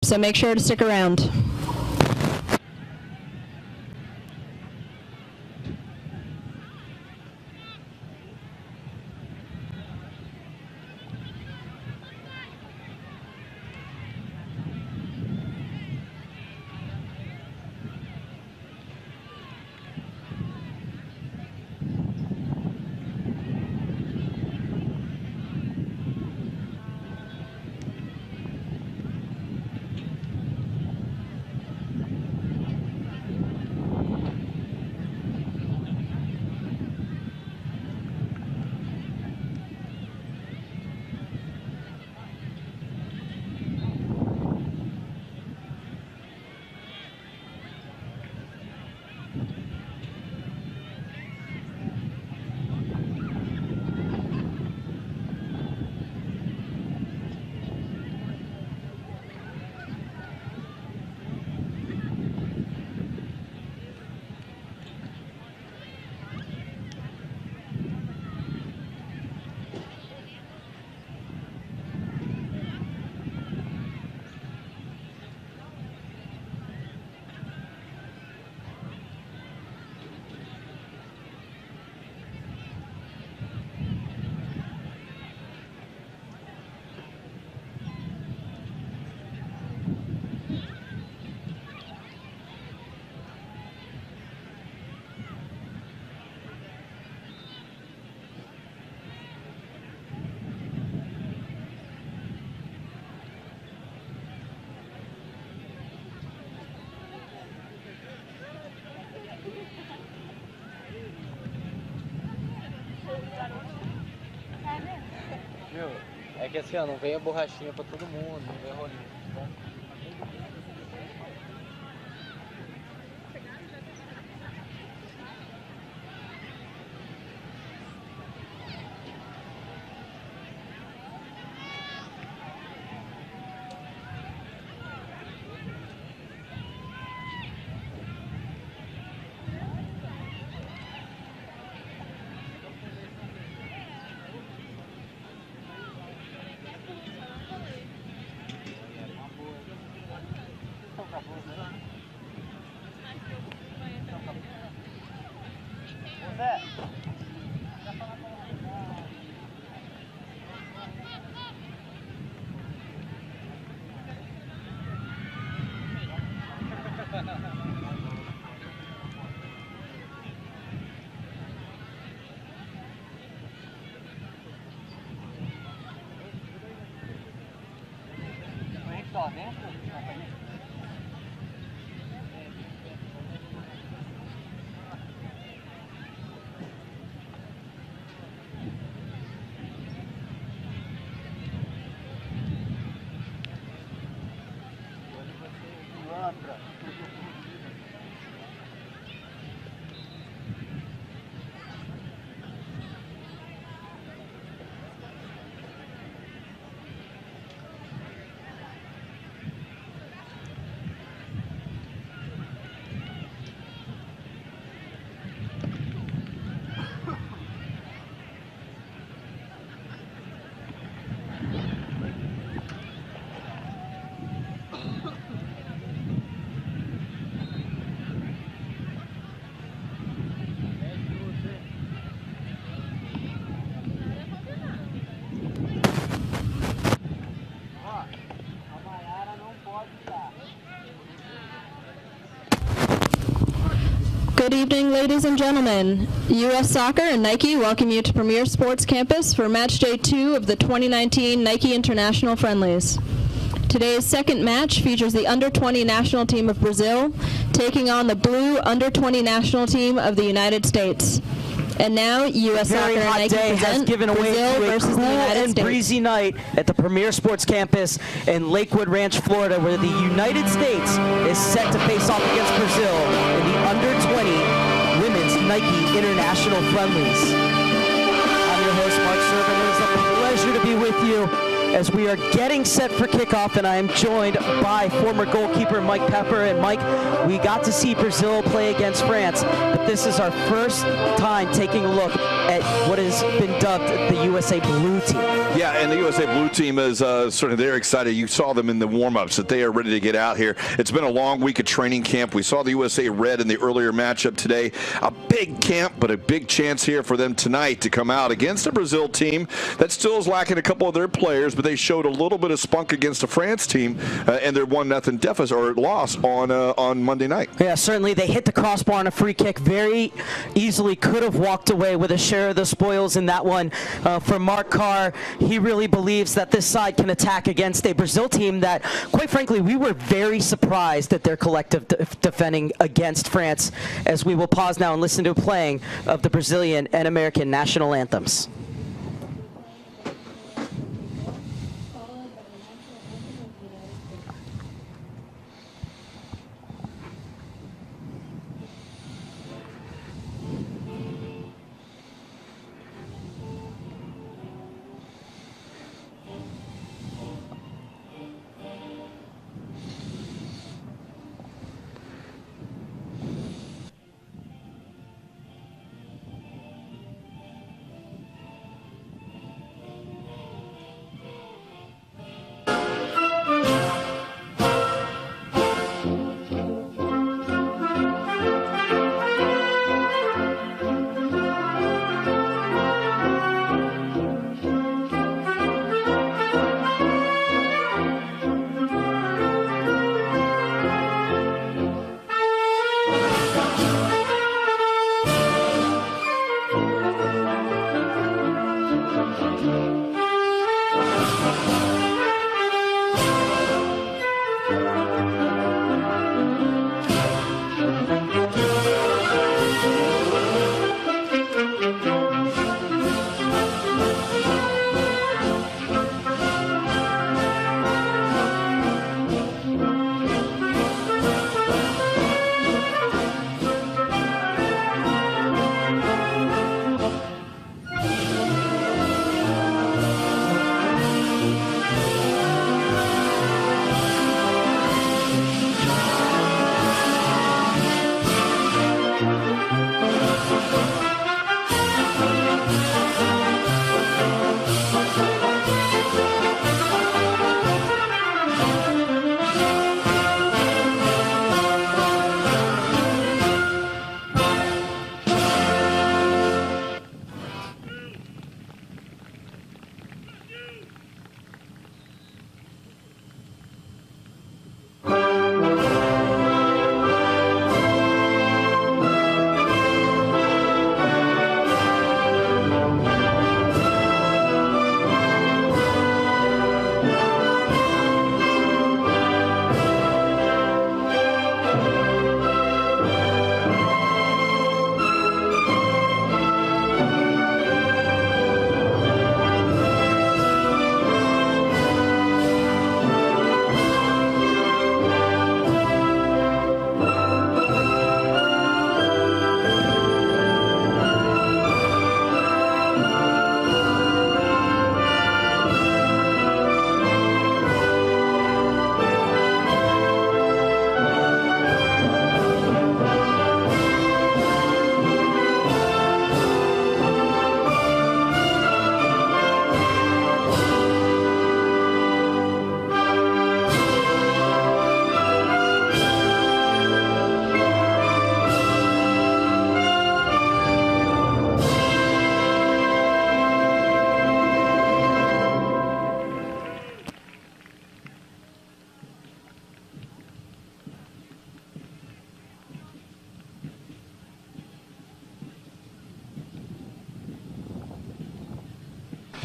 so make sure to stick around. É que assim, ó, não vem a borrachinha pra todo mundo, não vem rolinho. Good evening, ladies and gentlemen. U.S. Soccer and Nike welcome you to Premier Sports Campus for Match Day 2 of the 2019 Nike International Friendlies. Today's second match features the Under-20 national team of Brazil taking on the blue Under-20 national team of the United States. And now, U.S. Soccer and Nike present Brazil versus the United States. Breezy night at the Premier Sports Campus in Lakewood Ranch, Florida, where the United States is set to face off against Brazil in the Under-20 Women's Nike International Friendlies. I'm your host, Mark Servant. It is a pleasure to be with you as we are getting set for kickoff, and I am joined by former goalkeeper Mike Pepper. And Mike, we got to see Brazil play against France, but this is our first time taking a look at what has been dubbed the USA Blue Team. Yeah, and the USA Blue Team is certainly, they're excited. You saw them in the warm-ups that they are ready to get out here. It's been a long week of training camp. We saw the USA Red in the earlier matchup today. A big camp, but a big chance here for them tonight to come out against a Brazil team that still is lacking a couple of their players, but they showed a little bit of spunk against the France team and their 1-0 deficit or loss on Monday night. Yeah, certainly they hit the crossbar on a free kick. Very easily could have walked away with a share of the spoils in that one. For Mark Carr, he really believes that this side can attack against a Brazil team that, quite frankly, we were very surprised at their collective defending against France, as we will pause now and listen to a playing of the Brazilian and American national anthems.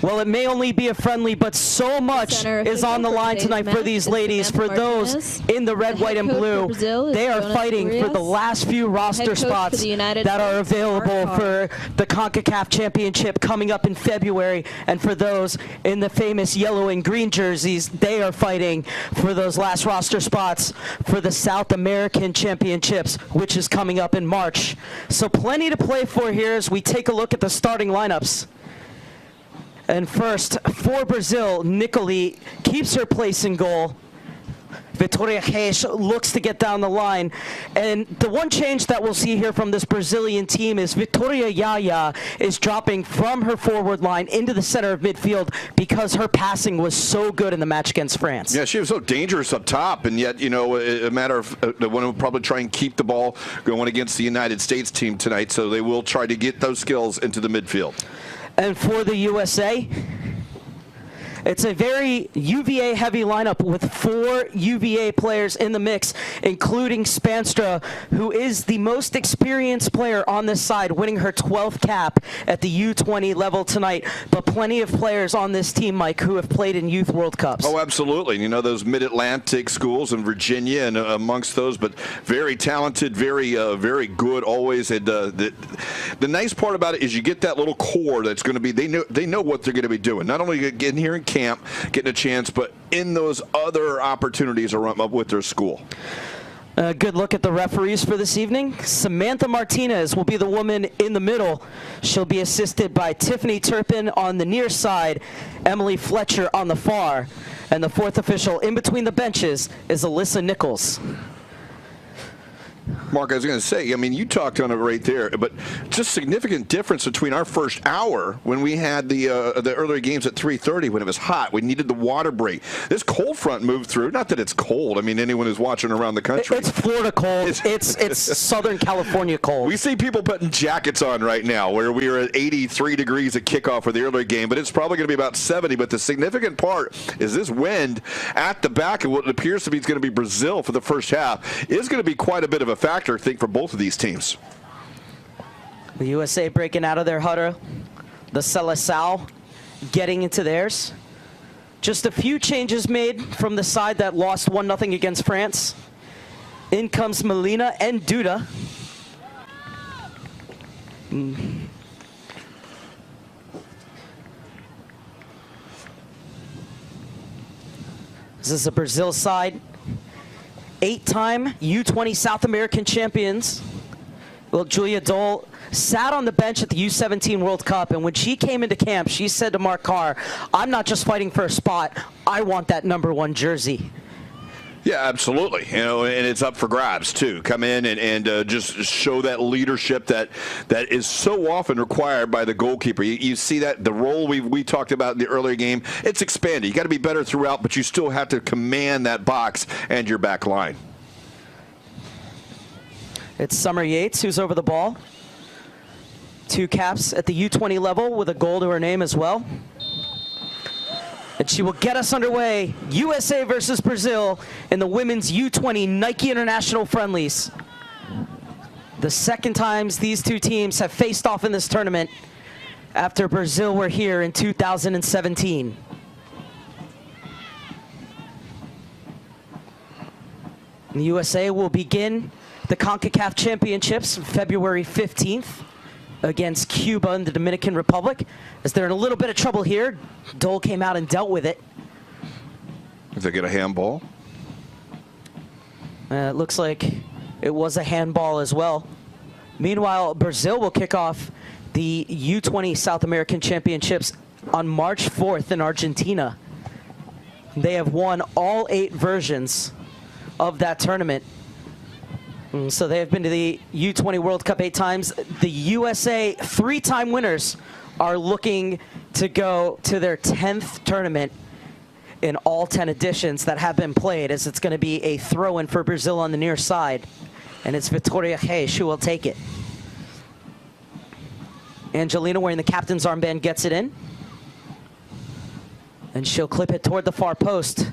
Well, it may only be a friendly, but so much is on the line tonight for these ladies. For those in the red, white, and blue, they are fighting for the last few roster spots that are available for the CONCACAF Championship coming up in February. And for those in the famous yellow and green jerseys, they are fighting for those last roster spots for the South American Championships, which is coming up in March. So plenty to play for here as we take a look at the starting lineups. And first, for Brazil, Nicoli keeps her place in goal. Vitória Reis looks to get down the line. And the one change that we'll see here from this Brazilian team is Vitória Yaya is dropping from her forward line into the center of midfield because her passing was so good in the match against France. Yeah, she was so dangerous up top, and yet, you know, a matter of they want to probably try and keep the ball going against the United States team tonight, so they will try to get those skills into the midfield. And for the USA, it's a very UVA-heavy lineup with 4 UVA players in the mix, including Spanstra, who is the most experienced player on this side, winning her 12th cap at the U20 level tonight. But plenty of players on this team, Mike, who have played in Youth World Cups. Oh, absolutely. You know, those Mid-Atlantic schools in Virginia and amongst those, but very talented, very good always. And the nice part about it is you get that little core that's going to be, they know what they're going to be doing. Not only getting here in camp, getting a chance, but in those other opportunities around up with their school. A good look at the referees for this evening. Samantha Martinez will be the woman in the middle. She'll be assisted by Tiffany Turpin on the near side, Emily Fletcher on the far, and the 4th official in between the benches is Alyssa Nichols. Mark, I was going to say, I mean, you talked on it right there, but just significant difference between our first hour when we had the earlier games at 3:30 when it was hot. We needed the water break. This cold front moved through. Not that it's cold. I mean, anyone who's watching around the country. It's Florida cold. It's Southern California cold. We see people putting jackets on right now where we are at 83 degrees at kickoff for the earlier game, but it's probably going to be about 70. But the significant part is this wind at the back of what appears to be going to be Brazil for the first half is going to be quite a bit of a factor, I think, for both of these teams. The USA breaking out of their huddle. The Seleção getting into theirs. Just a few changes made from the side that lost 1-0 against France. In comes Melina and Duda. This is a Brazil side. 8-time U20 South American champions. Well, Julia Dole sat on the bench at the U17 World Cup, and when she came into camp, she said to Mark Carr, I'm not just fighting for a spot, I want that #1 jersey. Yeah, absolutely. You know, and it's up for grabs too. Come in and just show that leadership that is so often required by the goalkeeper. You see that the role we talked about in the earlier game, it's expanded. You got to be better throughout, but you still have to command that box and your back line. It's Summer Yates who's over the ball. 2 caps at the U20 level with a goal to her name as well. And she will get us underway. USA versus Brazil in the women's U20 Nike International Friendlies. The second times these two teams have faced off in this tournament after Brazil were here in 2017. And the USA will begin the CONCACAF Championships February 15th. Against Cuba and the Dominican Republic, as they're in a little bit of trouble here. Dole came out and dealt with it. Did they get a handball? It looks like it was a handball as well. Meanwhile, Brazil will kick off the U20 South American Championships on March 4th in Argentina. They have won all 8 versions of that tournament. So they have been to the U20 World Cup 8 times. The USA 3-time winners are looking to go to their 10th tournament in all 10 editions that have been played, as it's going to be a throw-in for Brazil on the near side. And it's Vitória Reis who will take it. Angelina, wearing the captain's armband, gets it in. And she'll clip it toward the far post,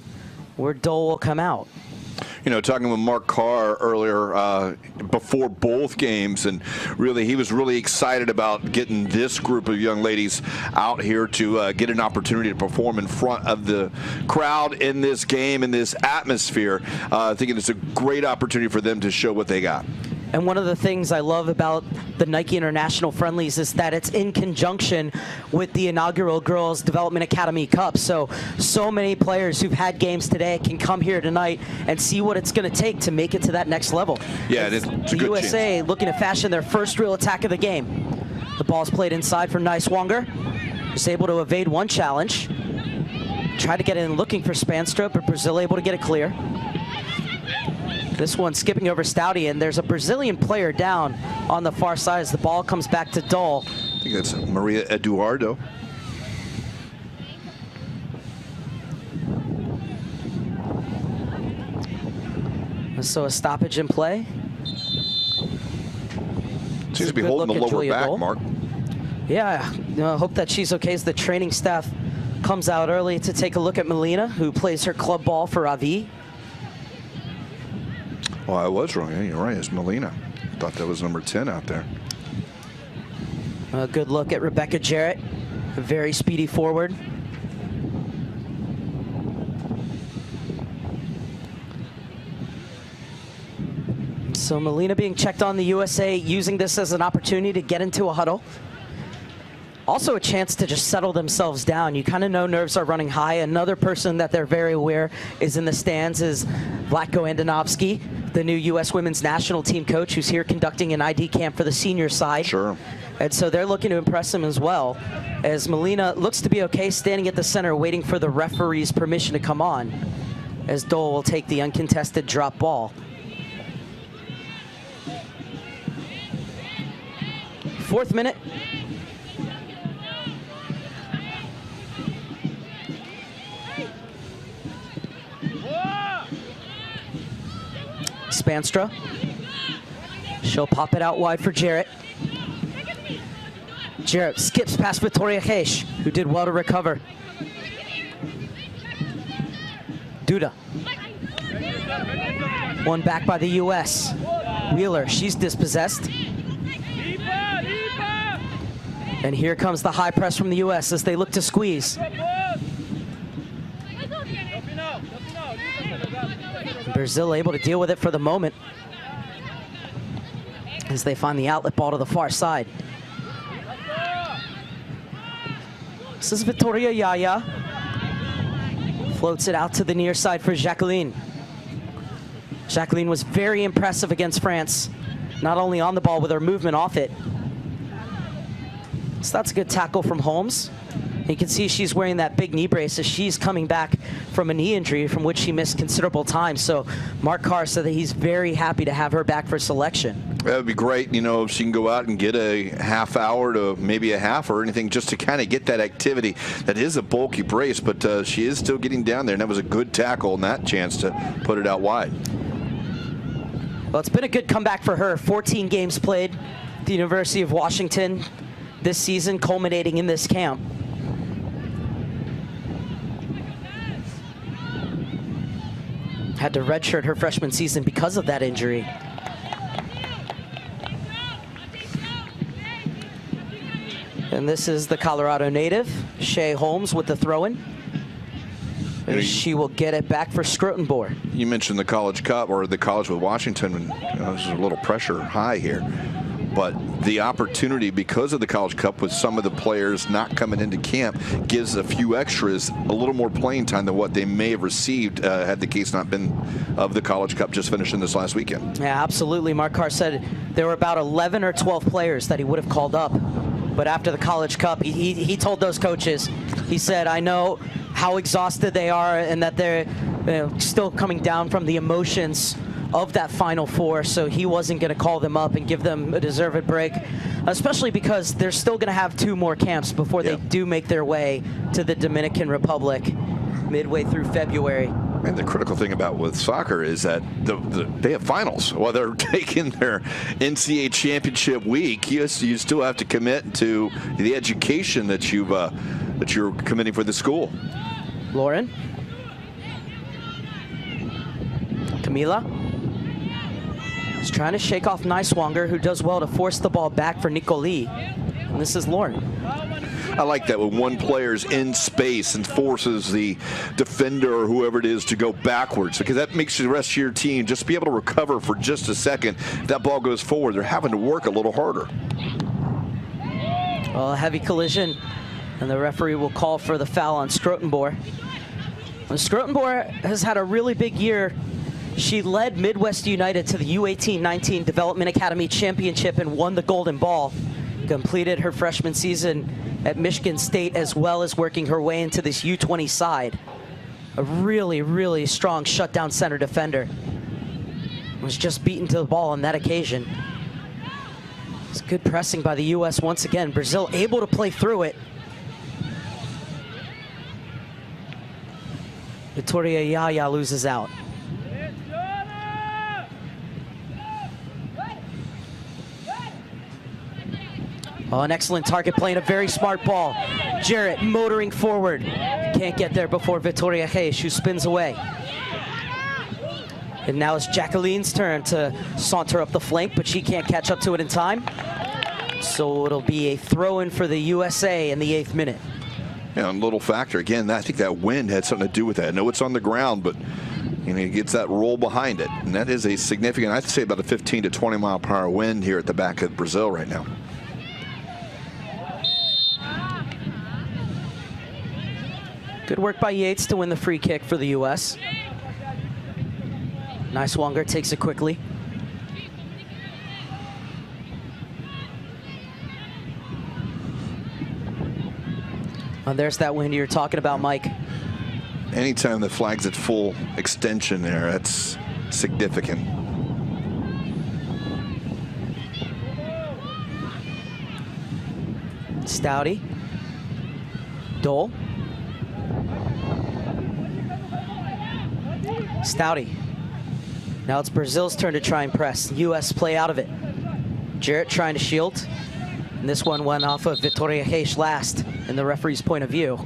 where Dole will come out. You know, talking with Mark Carr earlier before both games, and really he was really excited about getting this group of young ladies out here to get an opportunity to perform in front of the crowd in this game, in this atmosphere. Thinking it's a great opportunity for them to show what they got. And one of the things I love about the Nike International Friendlies is that it's in conjunction with the inaugural Girls Development Academy Cup. So many players who've had games today can come here tonight and see what it's going to take to make it to that next level. Yeah, it's a the good USA chance. Looking to fashion their first real attack of the game. The ball's played inside for Niswanger. Just able to evade one challenge. Tried to get in looking for Spanstra, but Brazil able to get it clear. This one skipping over Stouty, and there's a Brazilian player down on the far side as the ball comes back to Dole. I think that's Maria Eduardo. So a stoppage in play. Seems to be holding the lower back, Dole. Mark. Yeah, I hope that she's okay as the training staff comes out early to take a look at Melina, who plays her club ball for Avi. Oh, I was wrong. Yeah, you're right. It's Melina. Thought that was number 10 out there. A good look at Rebecca Jarrett, a very speedy forward. So Melina being checked on, the USA using this as an opportunity to get into a huddle. Also a chance to just settle themselves down. You kind of know nerves are running high. Another person that they're very aware is in the stands is Vlatko Andonovski, the new U.S. women's national team coach, who's here conducting an ID camp for the senior side. Sure. And so they're looking to impress him as well, as Melina looks to be okay standing at the center waiting for the referee's permission to come on, as Dole will take the uncontested drop ball. Fourth minute. Spanstra. She'll pop it out wide for Jarrett. Jarrett skips past Victoria Heish, who did well to recover. Duda. One back by the U.S. Wheeler, she's dispossessed. And here comes the high press from the U.S. as they look to squeeze. Brazil able to deal with it for the moment as they find the outlet ball to the far side. This is Victoria Yaya. Floats it out to the near side for Jacqueline. Jacqueline was very impressive against France, not only on the ball with her movement off it. So that's a good tackle from Holmes. You can see she's wearing that big knee brace as she's coming back from a knee injury from which she missed considerable time. So Mark Carr said that he's very happy to have her back for selection. That would be great, you know, if she can go out and get a half hour to maybe a half or anything just to kind of get that activity. That is a bulky brace, but she is still getting down there, and that was a good tackle and that chance to put it out wide. Well, it's been a good comeback for her. 14 games played at the University of Washington this season, culminating in this camp. Had to redshirt her freshman season because of that injury. And this is the Colorado native, Shea Holmes, with the throw-in. And she will get it back for Scrotenbohr. You mentioned the College Cup, or the College with Washington, and there's a little pressure high here. But the opportunity, because of the College Cup, with some of the players not coming into camp, gives a few extras a little more playing time than what they may have received had the case not been of the College Cup just finishing this last weekend. Yeah, absolutely. Mark Carr said there were about 11 or 12 players that he would have called up. But after the College Cup, he told those coaches, he said, I know how exhausted they are and that they're still coming down from the emotions of that Final Four, so he wasn't going to call them up and give them a deserved break, especially because they're still going to have 2 more camps before they do make their way to the Dominican Republic midway through February. And the critical thing about with soccer is that they have finals. While they're taking their NCAA championship week, you still have to commit to the education that you're committing for the school. Lauren. Camila. He's trying to shake off Niswanger, who does well to force the ball back for Nicoli. And this is Lauren. I like that when one player's in space and forces the defender or whoever it is to go backwards, because that makes the rest of your team just be able to recover for just a second. If that ball goes forward, they're having to work a little harder. Well, a heavy collision, and the referee will call for the foul on Scrotenbohr. Scrotenbohr has had a really big year. She led Midwest United to the U18-19 Development Academy Championship and won the Golden Ball. Completed her freshman season at Michigan State, as well as working her way into this U20 side. A really, really strong shutdown center defender. Was just beaten to the ball on that occasion. It's good pressing by the U.S. once again. Brazil able to play through it. Victoria Yaya loses out. Oh, an excellent target play and a very smart ball. Jarrett motoring forward. Can't get there before Victoria Reis, who spins away. And now it's Jacqueline's turn to saunter up the flank, but she can't catch up to it in time. So it'll be a throw-in for the USA in the 8th minute. Yeah, a little factor. Again, I think that wind had something to do with that. I know it's on the ground, but you know, it gets that roll behind it. And that is a significant, I'd say about a 15 to 20 mile per hour wind here at the back of Brazil right now. Good work by Yates to win the free kick for the U.S. Nice Wonger takes it quickly. And there's that wind you're talking about, Mike. Anytime the flag's at full extension there, that's significant. Stouty. Dole. Stouty. Now it's Brazil's turn to try and press. U.S. play out of it. Jarrett trying to shield. And this one went off of Victoria Reis last in the referee's point of view.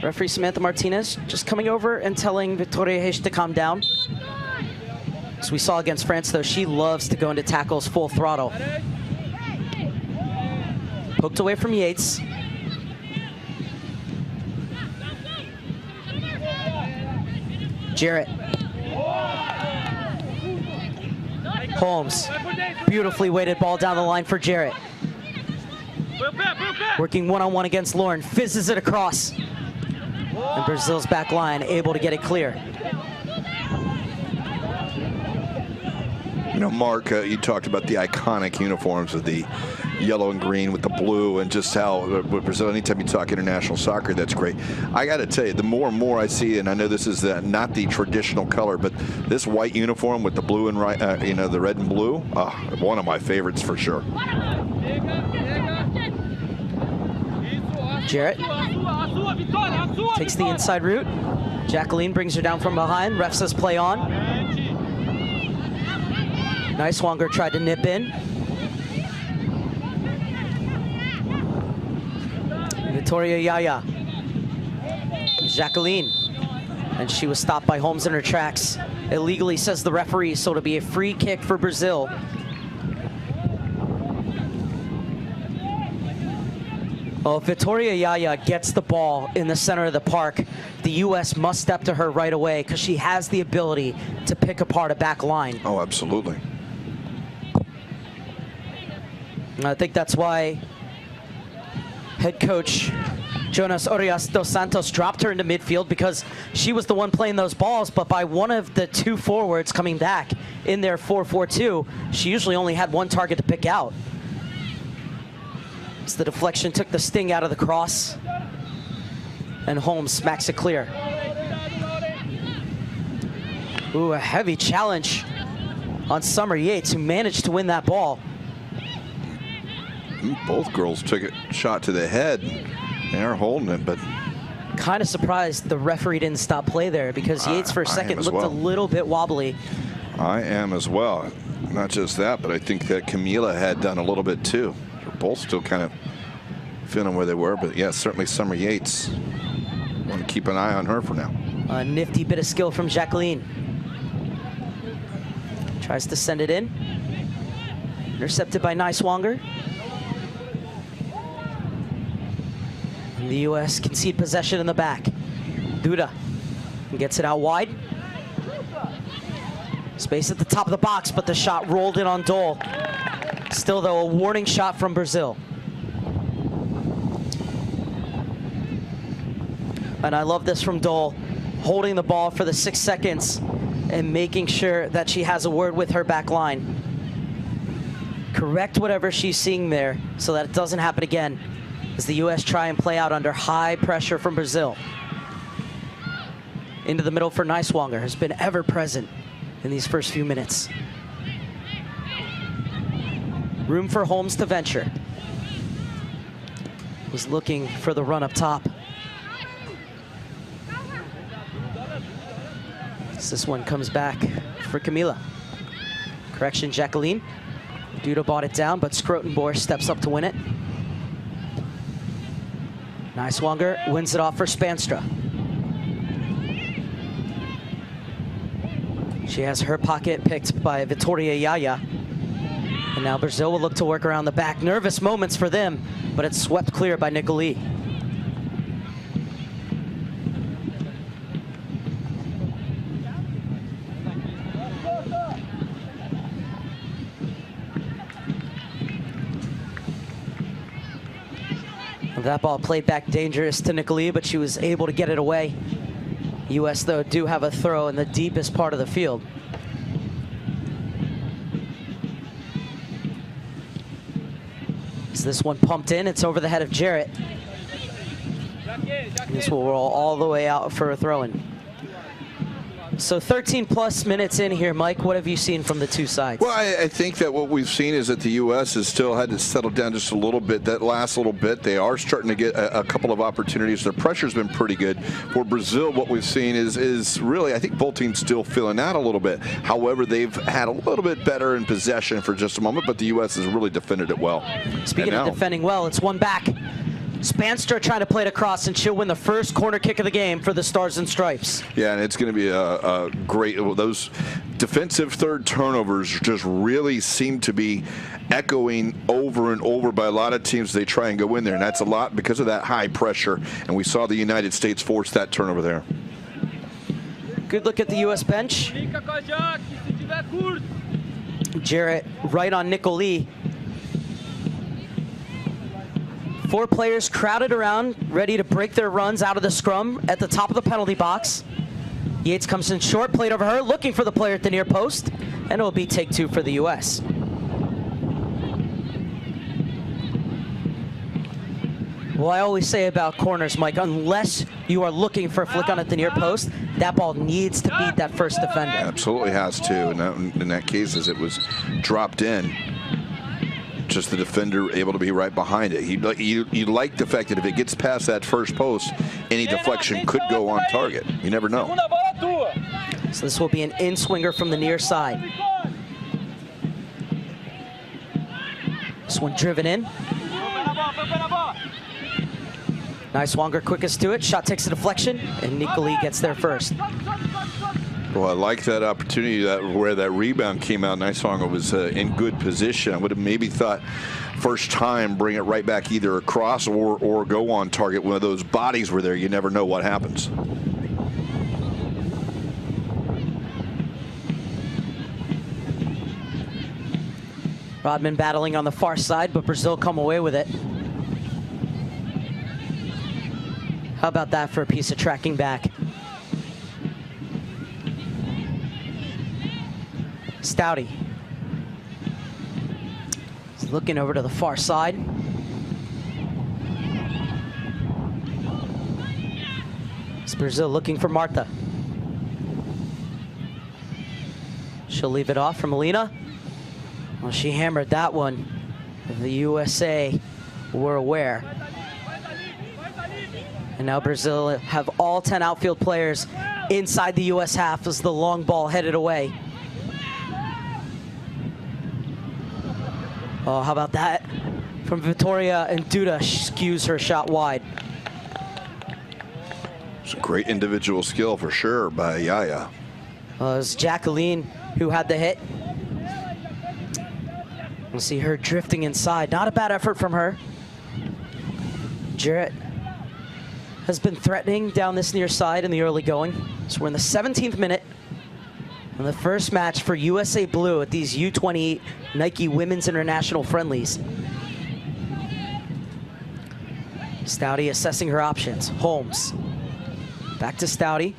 Referee Samantha Martinez just coming over and telling Victoria Reis to calm down. As we saw against France, though, she loves to go into tackles full throttle. Poked away from Yates. Jarrett. Holmes. Beautifully weighted ball down the line for Jarrett. Working one-on-one against Lauren. Fizzes it across. And Brazil's back line able to get it clear. You know, Mark, you talked about the iconic uniforms of the yellow and green with the blue, and just how Brazil, anytime you talk international soccer, that's great. I got to tell you, the more and more I see, and I know this is not the traditional color, but this white uniform with the blue and you know, the red and blue, one of my favorites for sure. Jarrett takes the inside route. Jacqueline brings her down from behind. Ref says play on. Nice Wonger tried to nip in. Victoria Yaya. Jacqueline. And she was stopped by Holmes in her tracks. Illegally, says the referee, so it'll be a free kick for Brazil. Well, if Victoria Yaya gets the ball in the center of the park, the U.S. must step to her right away because she has the ability to pick apart a back line. Oh, absolutely. And I think that's why head coach Jonas Orias dos Santos dropped her into midfield, because she was the one playing those balls, but by one of the two forwards coming back in their 4-4-2, she usually only had one target to pick out. So the deflection took the sting out of the cross, and Holmes smacks it clear. Ooh, a heavy challenge on Summer Yates, who managed to win that ball. Both girls took a shot to the head. They're holding it, but kind of surprised the referee didn't stop play there, because Yates for a second looked a little bit wobbly. I am as well. Not just that, but I think that Camila had done a little bit too. They're both still kind of feeling where they were, but yeah, certainly Summer Yates. Want to keep an eye on her for now. A nifty bit of skill from Jacqueline. Tries to send it in. Intercepted by Nice Wonger. And the U.S. concede possession in the back. Duda gets it out wide. Space at the top of the box, but the shot rolled in on Dole. Still, though, a warning shot from Brazil. And I love this from Dole, holding the ball for the 6 seconds and making sure that she has a word with her back line. Correct whatever she's seeing there so that it doesn't happen again, as the U.S. try and play out under high pressure from Brazil. Into the middle for Niswanger, has been ever present in these first few minutes. Room for Holmes to venture. Was looking for the run up top. As this one comes back for Camila. Correction, Jacqueline. Duda bought it down, but Skrotenborg steps up to win it. Niswanger wins it off for Spanstra. She has her pocket picked by Victoria Yaya. And now Brazil will look to work around the back. Nervous moments for them, but it's swept clear by Nicoli. That ball played back dangerous to Nicoli, but she was able to get it away. U.S., though, do have a throw in the deepest part of the field. As this one pumped in, it's over the head of Jarrett. This will roll all the way out for a throw-in. So 13-plus minutes in here, Mike. What have you seen from the two sides? Well, I think that what we've seen is that the U.S. has still had to settle down just a little bit. That last little bit, they are starting to get a couple of opportunities. Their pressure's been pretty good. For Brazil, what we've seen is really, I think both teams still feeling out a little bit. However, they've had a little bit better in possession for just a moment, but the U.S. has really defended it well. Speaking of defending well, it's one back. Spanstra trying to play it across, and she'll win the first corner kick of the game for the Stars and Stripes. Yeah, and it's going to be a great, those defensive third turnovers just really seem to be echoing over and over by a lot of teams. They try and go in there, and that's a lot because of that high pressure, and we saw the United States force that turnover there. Good look at the U.S. bench. Jarrett right on Nicoli. 4 players crowded around, ready to break their runs out of the scrum at the top of the penalty box. Yates comes in short, played over her, looking for the player at the near post, and it will be take 2 for the U.S. Well, I always say about corners, Mike, unless you are looking for a flick on at the near post, that ball needs to beat that first defender. Absolutely has to, and in that case, as it was dropped in, just the defender able to be right behind it. You like the fact that if it gets past that first post, any deflection could go on target. You never know. So this will be an in-swinger from the near side. This one driven in. Niswanger quickest to it. Shot takes a deflection, and Nicoli gets there first. Well, I like that opportunity where that rebound came out. Niswanger was in good position. I would have maybe thought first time bring it right back either across or go on target. One of those bodies were there. You never know what happens. Rodman battling on the far side, but Brazil come away with it. How about that for a piece of tracking back? Stouty. He's looking over to the far side. It's Brazil looking for Martha. She'll leave it off for Molina. Well, she hammered that one. The USA were aware. And now Brazil have all 10 outfield players inside the US half as the long ball headed away. Oh, how about that? From Victoria, and Duda skews her shot wide. It's a great individual skill for sure by Yaya. It was Jacqueline who had the hit. We'll see her drifting inside. Not a bad effort from her. Jarrett has been threatening down this near side in the early going. So we're in the 17th minute. And the first match for USA Blue at these U20 Nike Women's International Friendlies. Stouty assessing her options. Holmes. Back to Stouty.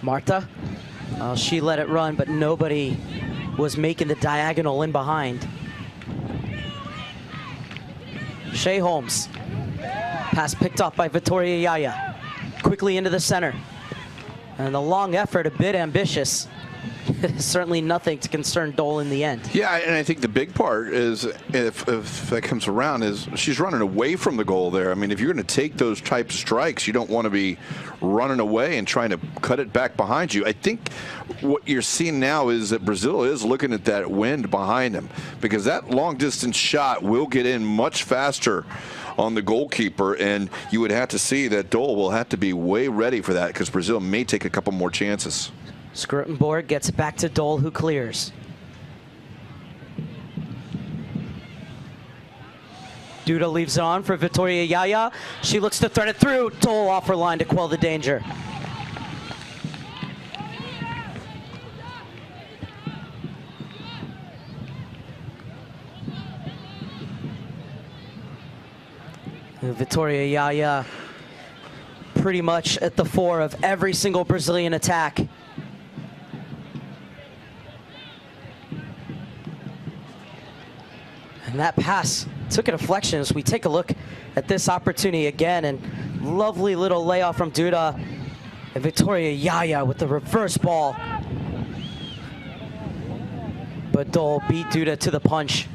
Marta, she let it run, but nobody was making the diagonal in behind. Shea Holmes. Pass picked off by Victoria Yaya. Quickly into the center. And the long effort, a bit ambitious. Certainly nothing to concern Dole in the end. Yeah, and I think the big part is, if that comes around, is she's running away from the goal there. I mean, if you're going to take those type of strikes, you don't want to be running away and trying to cut it back behind you. I think what you're seeing now is that Brazil is looking at that wind behind them, because that long distance shot will get in much faster on the goalkeeper, and you would have to see that Dole will have to be way ready for that, because Brazil may take a couple more chances. Scrutenborg gets it back to Dole, who clears. Duda leaves it on for Victoria Yaya. She looks to thread it through. Dole off her line to quell the danger. Victoria Yaya pretty much at the fore of every single Brazilian attack. And that pass took a deflection as we take a look at this opportunity again. And lovely little layoff from Duda. And Victoria Yaya with the reverse ball. But Dole beat Duda to the punch.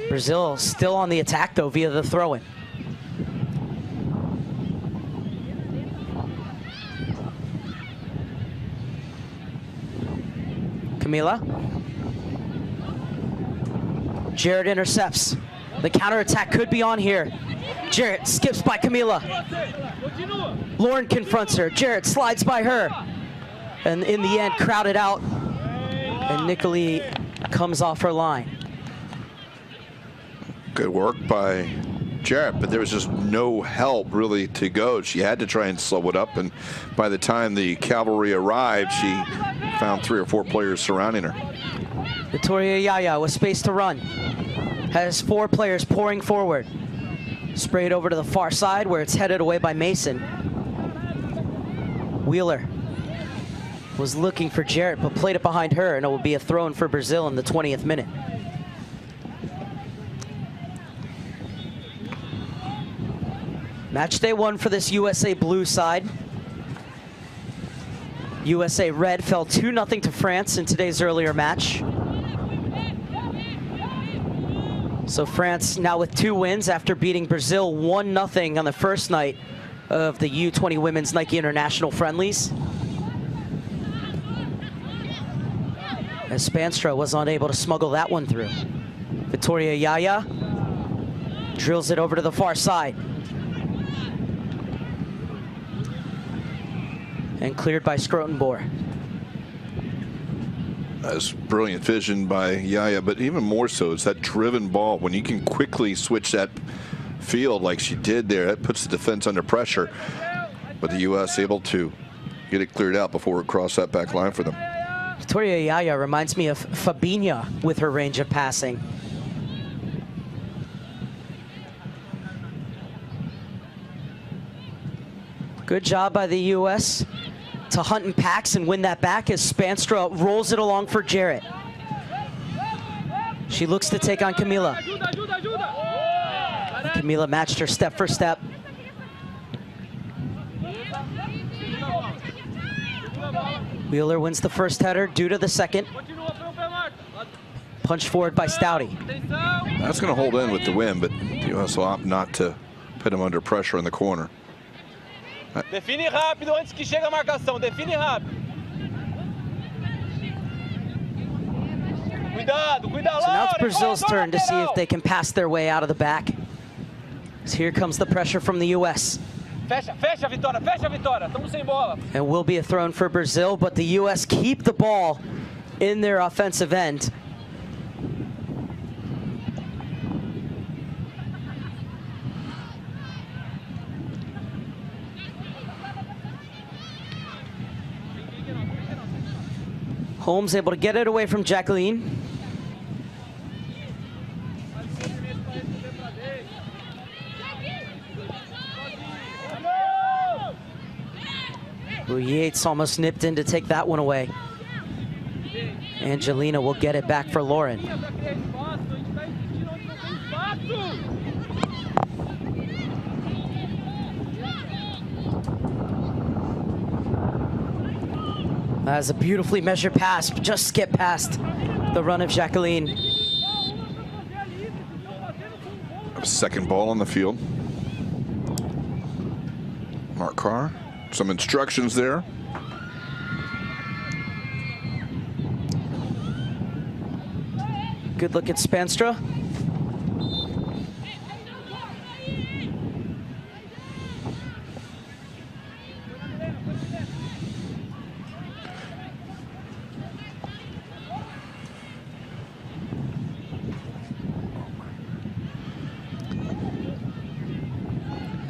Brazil still on the attack, though, via the throw-in. Camila. Jarrett intercepts. The counterattack could be on here. Jarrett skips by Camila. Lauren confronts her. Jarrett slides by her. And in the end, crowded out. And Nicoli comes off her line. Good work by Jarrett, but there was just no help really to go. She had to try and slow it up, and by the time the cavalry arrived, she found 3 or 4 players surrounding her. Victoria Yaya with space to run. Has 4 players pouring forward. Sprayed over to the far side where it's headed away by Mason. Wheeler was looking for Jarrett, but played it behind her, and it will be a throw-in for Brazil in the 20th minute. Match day 1 for this USA blue side. USA red fell 2-0 to France in today's earlier match. So France now with 2 wins after beating Brazil 1-0 on the first night of the U20 Women's Nike International Friendlies. As Spanstra was unable to smuggle that one through. Victoria Yaya drills it over to the far side. And cleared by Scrutenborg. That's brilliant vision by Yaya, but even more so is that driven ball. When you can quickly switch that field like she did there, that puts the defense under pressure. But the U.S. able to get it cleared out before it crossed that back line for them. Victoria Yaya reminds me of Fabinha with her range of passing. Good job by the U.S. to hunt in packs and win that back as Spanstra rolls it along for Jarrett. She looks to take on Camila. Camila matched her step for step. Wheeler wins the first header, Duda the second. Punch forward by Stouty. That's going to hold in with the win, but the U.S. will opt not to put him under pressure in the corner. Define rápido antes que chegue a marcação. Define rápido. Cuidado, cuidado. So now it's Brazil's turn to see if they can pass their way out of the back. So here comes the pressure from the U.S. Fecha, fecha, Vitória, fecha, Vitória. Estamos sem bola. And will be a throw for Brazil, but the U.S. keep the ball in their offensive end. Holmes able to get it away from Jacqueline. Well, Yates almost nipped in to take that one away. Angelina will get it back for Lauren. That's a beautifully measured pass, just skip past the run of Jacqueline. Second ball on the field. Mark Carr, some instructions there. Good look at Spanstra.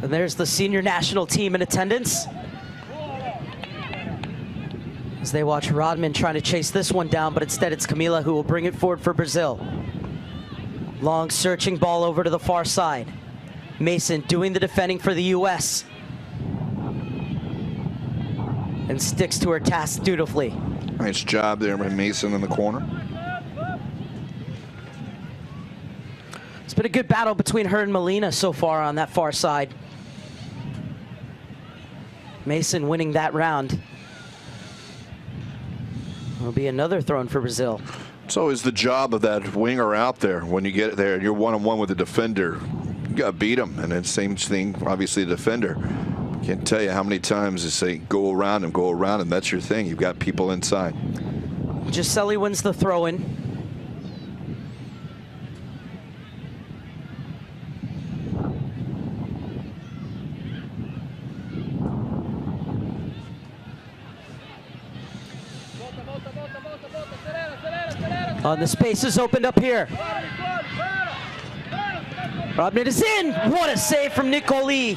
And there's the senior national team in attendance as they watch Rodman trying to chase this one down, but instead it's Camila who will bring it forward for Brazil. Long searching ball over to the far side. Mason doing the defending for the U.S. and sticks to her task dutifully. Nice job there by Mason in the corner. It's been a good battle between her and Melina so far on that far side. Mason winning that round. Will be another throw-in for Brazil. It's always the job of that winger out there. When you get there and you're one-on-one with the defender, you got to beat him. And then same thing, obviously, the defender. Can't tell you how many times they say go around him. That's your thing. You've got people inside. Giselli wins the throw-in. The space is opened up here. Rodman is in. What a save from Nicoli.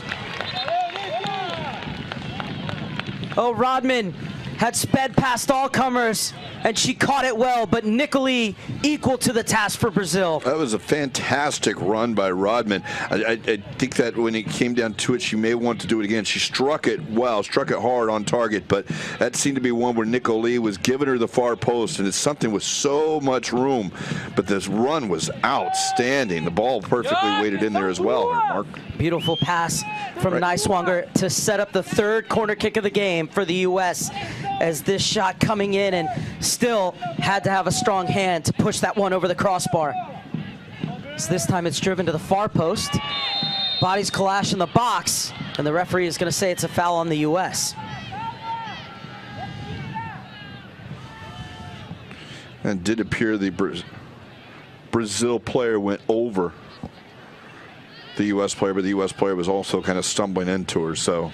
Oh, Rodman had sped past all comers, and she caught it well, but Nicoli equal to the task for Brazil. That was a fantastic run by Rodman. I think that when it came down to it, she may want to do it again. She struck it well, struck it hard on target, but that seemed to be one where Nicoli was giving her the far post, and it's something with so much room. But this run was outstanding. The ball perfectly weighted in there as well, Mark. Beautiful pass from Niswanger to set up the third corner kick of the game for the U.S. as this shot coming in, and still had to have a strong hand to push that one over the crossbar. So this time it's driven to the far post. Bodies clash in the box, and the referee is going to say it's a foul on the U.S. And it did appear the Brazil player went over the U.S. player, but the U.S. player was also kind of stumbling into her, so.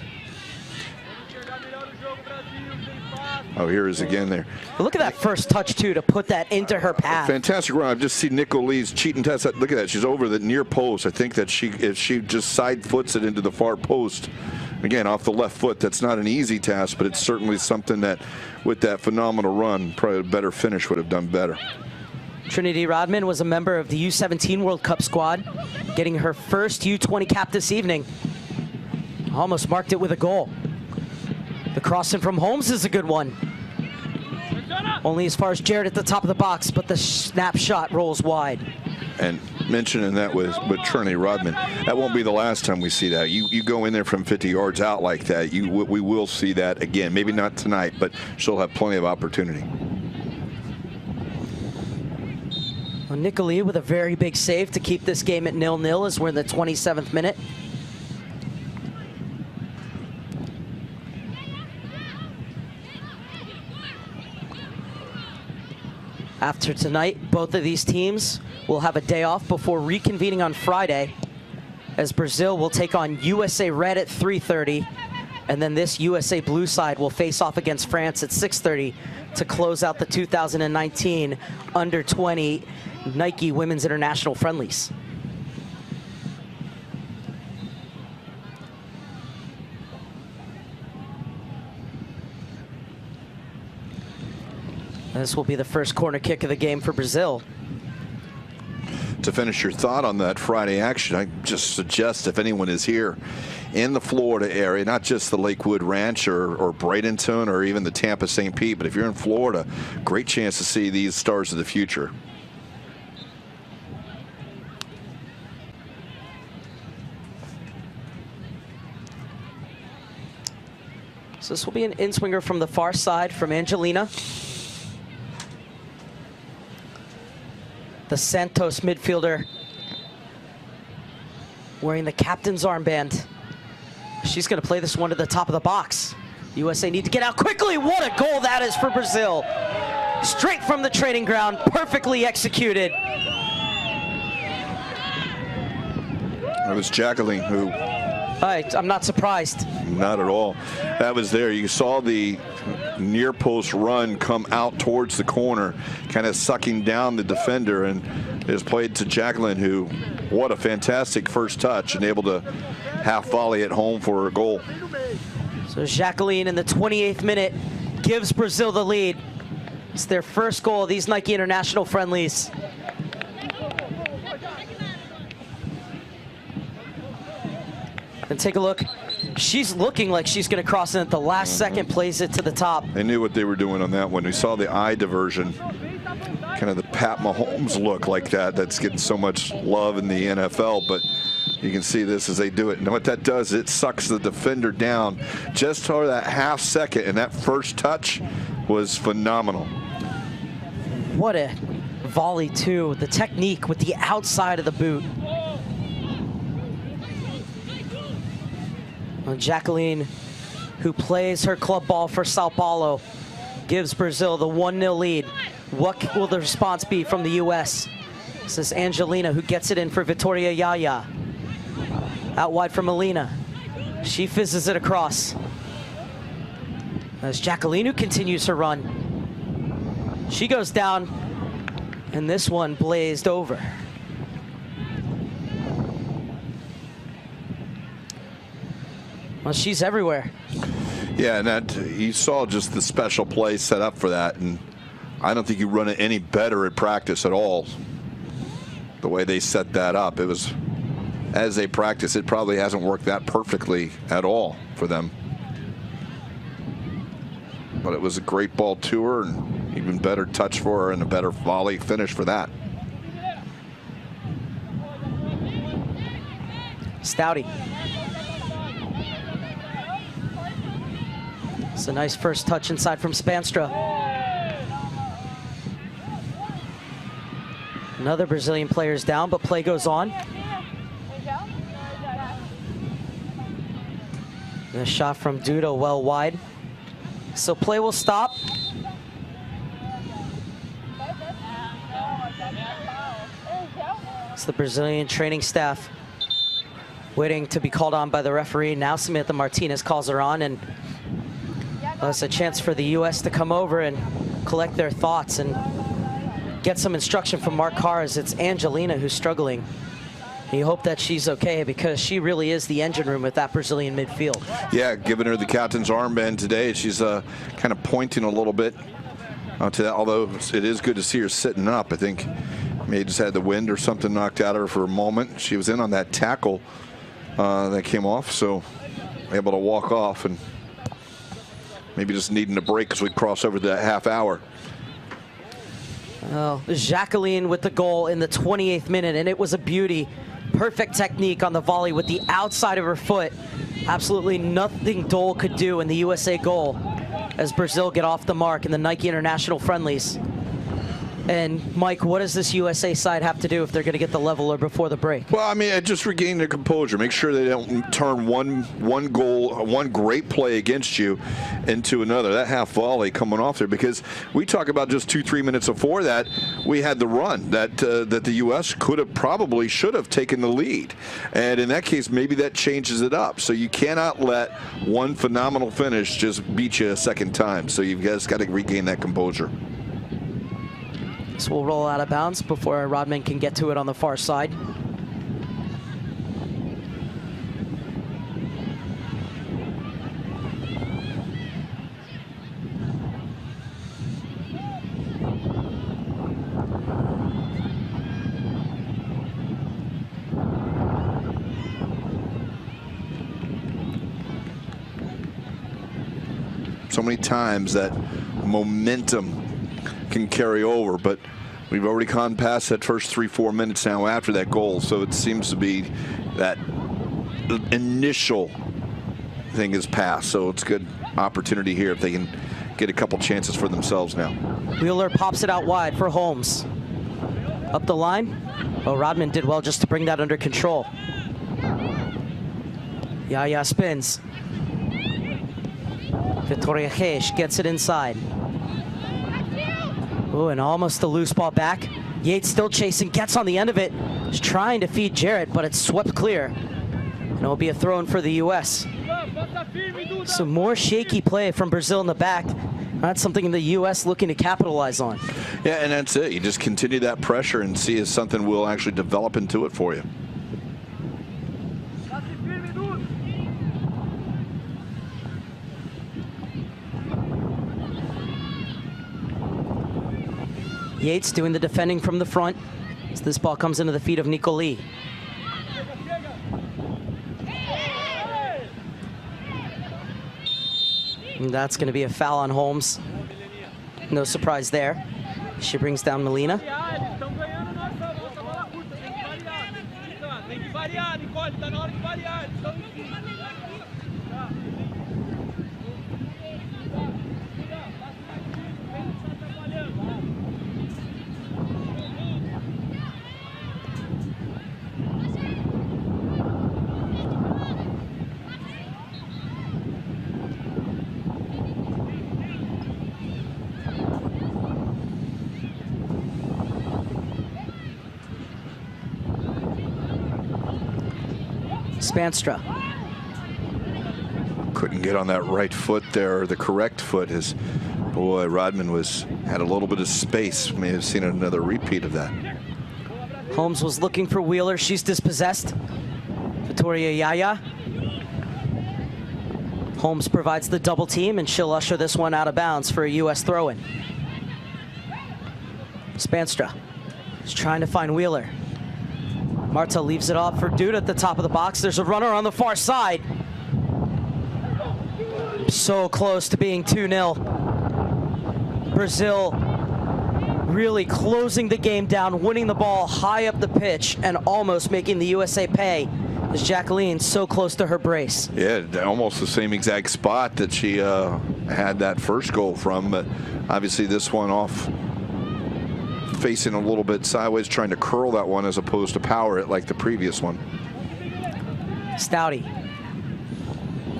Oh, here is again there. Look at that first touch, too, to put that into her path. Fantastic run. I've just seen Nicoli's cheating test. Look at that. She's over the near post. I think that if she just side foots it into the far post, again, off the left foot, that's not an easy task, but it's certainly something that, with that phenomenal run, probably a better finish would have done better. Trinity Rodman was a member of the U17 World Cup squad, getting her first U20 cap this evening. Almost marked it with a goal. The crossing from Holmes is a good one. Only as far as Jared at the top of the box, but the snapshot rolls wide. And mentioning that with Trinity Rodman, that won't be the last time we see that. You go in there from 50 yards out like that, we will see that again. Maybe not tonight, but she'll have plenty of opportunity. Well, Nicoli with a very big save to keep this game at 0-0 as we're in the 27th minute. After tonight, both of these teams will have a day off before reconvening on Friday, as Brazil will take on USA Red at 3:30, and then this USA Blue side will face off against France at 6:30 to close out the 2019 Under-20 Nike Women's International Friendlies. This will be the first corner kick of the game for Brazil. to finish your thought on that Friday action, I just suggest if anyone is here in the Florida area, not just the Lakewood Ranch or Bradenton or even the Tampa St. Pete, but if you're in Florida, great chance to see these stars of the future. So this will be an in-swinger from the far side from Angelina. The Santos midfielder wearing the captain's armband. She's going to play this one to the top of the box. USA need to get out quickly. What a goal that is for Brazil. Straight from the training ground, perfectly executed. It was Jacqueline who... I'm not surprised. Not at all. That was there. You saw the near post run come out towards the corner, kind of sucking down the defender, and it was played to Jacqueline, who, what a fantastic first touch, and able to half volley it home for a goal. So Jacqueline in the 28th minute gives Brazil the lead. It's their first goal of these Nike International friendlies. And take a look. She's looking like she's going to cross in at the last second, plays it to the top. They knew what they were doing on that one. We saw the eye diversion, kind of the Pat Mahomes look like that. That's getting so much love in the NFL, but you can see this as they do it. And what that does, it sucks the defender down just for that half second, and that first touch was phenomenal. What a volley, too. The technique with the outside of the boot. Well, Jacqueline, who plays her club ball for Sao Paulo, gives Brazil the 1-0 lead. What will the response be from the U.S.? This is Angelina, who gets it in for Victoria Yaya. Out wide for Melina. She fizzes it across. As Jacqueline, who continues her run. She goes down, and this one blazed over. Well, she's everywhere. Yeah, and that, you saw just the special play set up for that, and I don't think you run it any better at practice at all. The way they set that up, it was, as they practice, it probably hasn't worked that perfectly at all for them. But it was a great ball to her, and even better touch for her, and a better volley finish for that. Stouty. It's a nice first touch inside from Spanstra. Another Brazilian player's down, but play goes on. And a shot from Duda well wide. So play will stop. It's the Brazilian training staff waiting to be called on by the referee. Now Samantha Martinez calls her on, and it's a chance for the U.S. to come over and collect their thoughts and get some instruction from Mark Carr, as it's Angelina who's struggling. And you hope that she's okay, because she really is the engine room with that Brazilian midfield. Yeah, giving her the captain's armband today. She's kind of pointing a little bit to that, although it is good to see her sitting up. I think maybe just had the wind or something knocked out of her for a moment. She was in on that tackle that came off, so able to walk off, and maybe just needing a break as we cross over that half hour. Well, Jacqueline with the goal in the 28th minute, and it was a beauty. Perfect technique on the volley with the outside of her foot. Absolutely nothing Dole could do in the USA goal as Brazil get off the mark in the Nike International friendlies. And Mike, what does this USA side have to do if they're going to get the leveler before the break? Well, I mean, just regain their composure. Make sure they don't turn one goal, one great play against you into another. That half volley coming off there, because we talk about just 2-3 minutes before that, we had the run that the U.S. should have taken the lead. And in that case, maybe that changes it up. So you cannot let one phenomenal finish just beat you a second time. So you've just got to regain that composure. This will roll out of bounds before Rodman can get to it on the far side. so many times that momentum can carry over, but we've already gone past that first 3-4 minutes now after that goal, so it seems to be that initial thing is passed. So it's a good opportunity here if they can get a couple chances for themselves now. Wheeler pops it out wide for Holmes. Up the line. Oh, Rodman did well just to bring that under control. Yaya spins. Victoria Reis gets it inside. Oh, and almost the loose ball back. Yates still chasing, gets on the end of it. He's trying to feed Jarrett, but it's swept clear. And it'll be a throw in for the U.S. Some more shaky play from Brazil in the back. That's something the U.S. looking to capitalize on. Yeah, and that's it. You just continue that pressure and see if something will actually develop into it for you. Yates doing the defending from the front as this ball comes into the feet of Nicoli. And that's going to be a foul on Holmes. No surprise there. She brings down Melina. Spanstra. Couldn't get on that right foot there, the correct foot. As boy, Rodman had a little bit of space. May have seen another repeat of that. Holmes was looking for Wheeler. She's dispossessed. Victoria Yaya. Holmes provides the double team, and she'll usher this one out of bounds for a U.S. throw-in. Spanstra is trying to find Wheeler. Marta leaves it off for Duda at the top of the box. There's a runner on the far side. So close to being 2-0. Brazil really closing the game down, winning the ball high up the pitch, and almost making the USA pay as Jacqueline so close to her brace. Yeah, almost the same exact spot that she had that first goal from, but obviously this one off facing a little bit sideways, trying to curl that one as opposed to power it like the previous one. Stouty.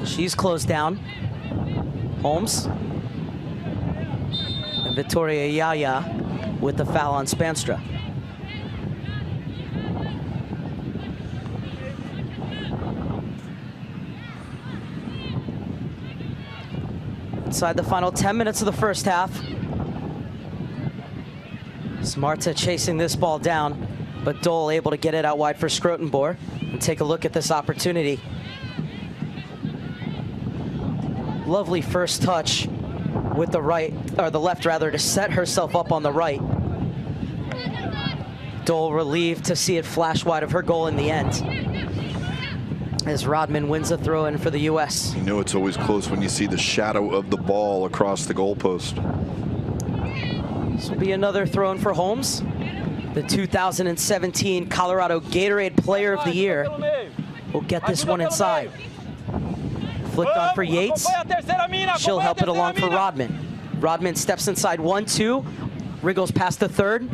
She's closed down. Holmes. And Victoria Yaya with the foul on Spanstra. Inside the final 10 minutes of the first half. Marta chasing this ball down, but Dole able to get it out wide for Scrotenboer. And take a look at this opportunity. Lovely first touch with the right, or the left rather, to set herself up on the right. Dole relieved to see it flash wide of her goal in the end, as Rodman wins a throw-in for the U.S. You know it's always close when you see the shadow of the ball across the goalpost. This will be another throw-in for Holmes, the 2017 Colorado Gatorade Player of the Year. We'll get this one inside. Flicked on for Yates. She'll help it along for Rodman. Rodman steps inside 1-2, wriggles past the third.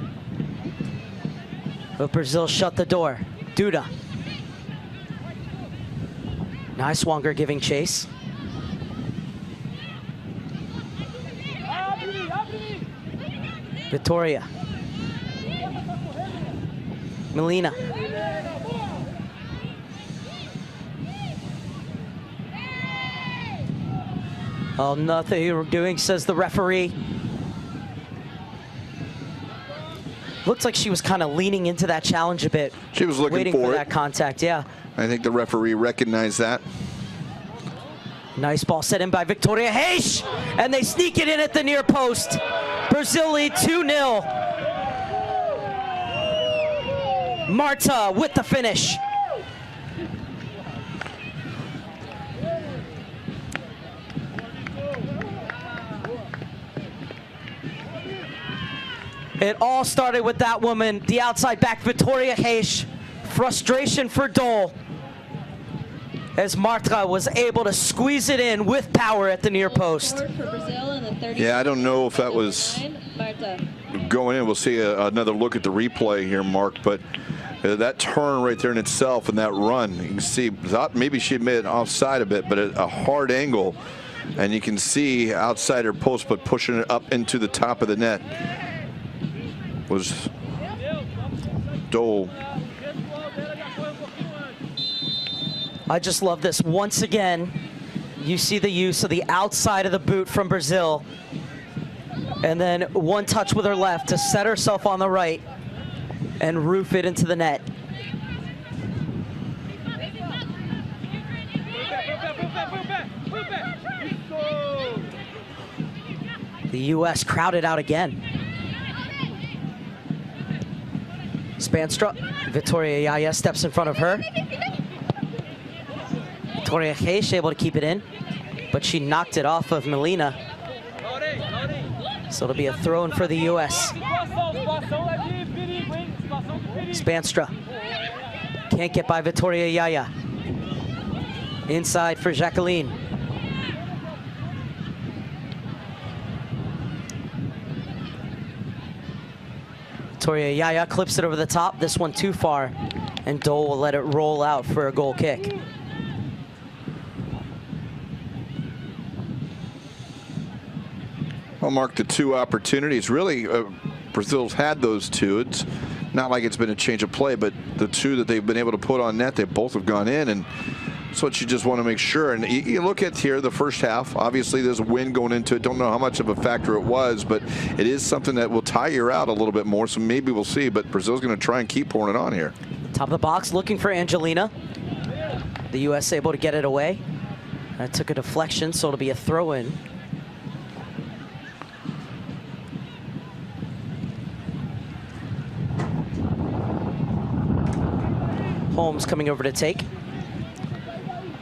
But Brazil shut the door. Duda. Niswanger giving chase. Victoria. Melina. Oh, nothing you're doing, says the referee. Looks like she was kind of leaning into that challenge a bit. She was looking waiting for that contact, yeah. I think the referee recognized that. Nice ball set in by Victoria Reis, and they sneak it in at the near post. Brazil lead 2-0. Marta with the finish. It all started with that woman, the outside back, Vitória Reis. Frustration for Dole, as Marta was able to squeeze it in with power at the near post. Yeah, I don't know if that was going in. We'll see another look at the replay here, Mark, but that turn right there in itself and that run, you can see, maybe she made it offside a bit, but a hard angle, and you can see outside her post, but pushing it up into the top of the net was Dole. I just love this. Once again, you see the use of the outside of the boot from Brazil. And then one touch with her left to set herself on the right and roof it into the net. The U.S. crowded out again. Spanstra, Vitória Yaya steps in front of her. Vitória Reis able to keep it in, but she knocked it off of Melina. So it'll be a throw-in for the U.S. Spanstra can't get by Vitória Yaya. Inside for Jacqueline. Vitória Yaya clips it over the top. This one too far, and Dole will let it roll out for a goal kick. Well, Mark, the two opportunities, really, Brazil's had those two. It's not like it's been a change of play, but the two that they've been able to put on net, they both have gone in, and that's what you just want to make sure. And you look at here the first half, obviously there's a wind going into it. Don't know how much of a factor it was, but it is something that will tire out a little bit more, so maybe we'll see. But Brazil's going to try and keep pouring it on here. Top of the box, looking for Angelina. The U.S. able to get it away. That took a deflection, so it'll be a throw-in. Holmes coming over to take.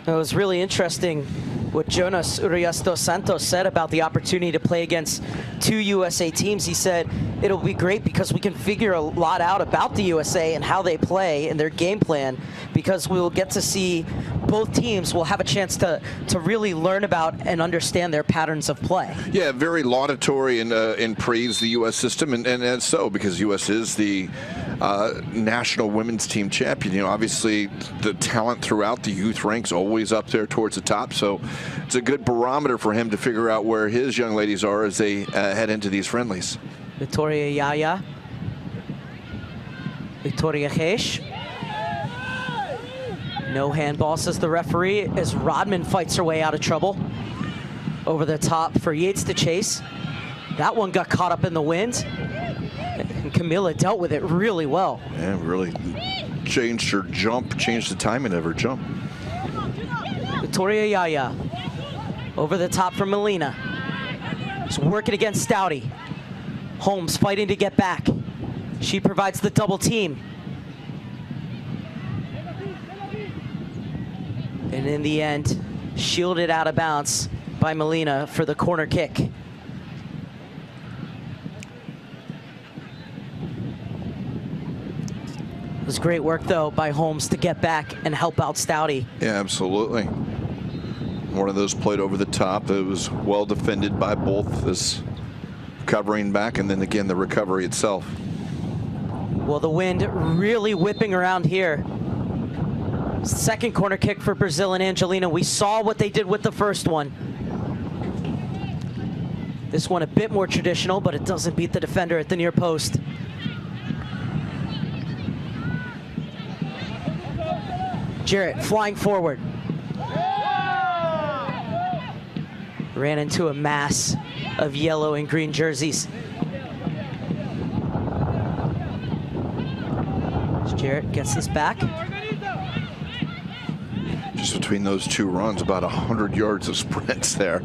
It was really interesting what Jonas Urias dos Santos said about the opportunity to play against two USA teams. He said, it'll be great because we can figure a lot out about the USA and how they play and their game plan, because we'll get to see both teams will have a chance to really learn about and understand their patterns of play. Yeah, very laudatory and praise the U.S. system, and so, because U.S. is the national women's team champion. You know, obviously the talent throughout the youth ranks always up there towards the top, so it's a good barometer for him to figure out where his young ladies are as they head into these friendlies. Vitória Yaya, Vitória Reis. No handball, says the referee, as Rodman fights her way out of trouble. Over the top for Yates to chase. That one got caught up in the wind, and Camilla dealt with it really well. Yeah, really changed her jump, changed the timing of her jump. Vitória Yaya, over the top for Melina. She's working against Stouty. Holmes fighting to get back. She provides the double team. And in the end, shielded out of bounds by Melina for the corner kick. It was great work, though, by Holmes to get back and help out Stouty. Yeah, absolutely. One of those played over the top. It was well defended by both, this covering back, and then again the recovery itself. Well, the wind really whipping around here. Second corner kick for Brazil and Angelina. We saw what they did with the first one. This one a bit more traditional, but it doesn't beat the defender at the near post. Jarrett flying forward. Ran into a mass of yellow and green jerseys. Jarrett gets this back. Just between those two runs, about 100 yards of sprints there.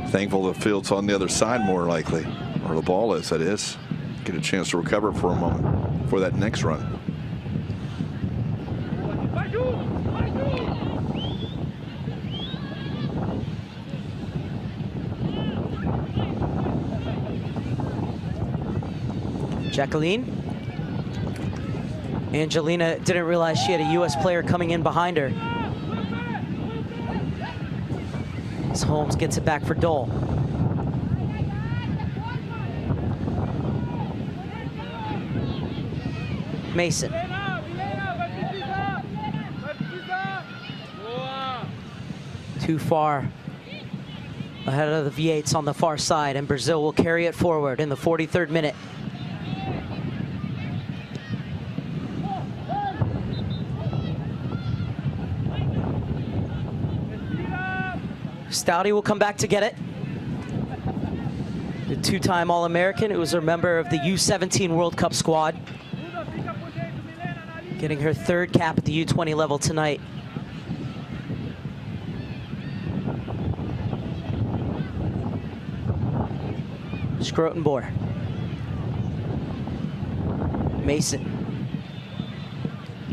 Thankful the field's on the other side more likely, or the ball is, that is. Get a chance to recover for a moment for that next run. Jacqueline. Angelina didn't realize she had a U.S. player coming in behind her. As Holmes gets it back for Dole. Mason. Too far ahead of the V8s on the far side, and Brazil will carry it forward in the 43rd minute. Stouty will come back to get it. The two-time All-American who was a member of the U17 World Cup squad. Getting her 3rd cap at the U20 level tonight. Scrotenboer. Mason.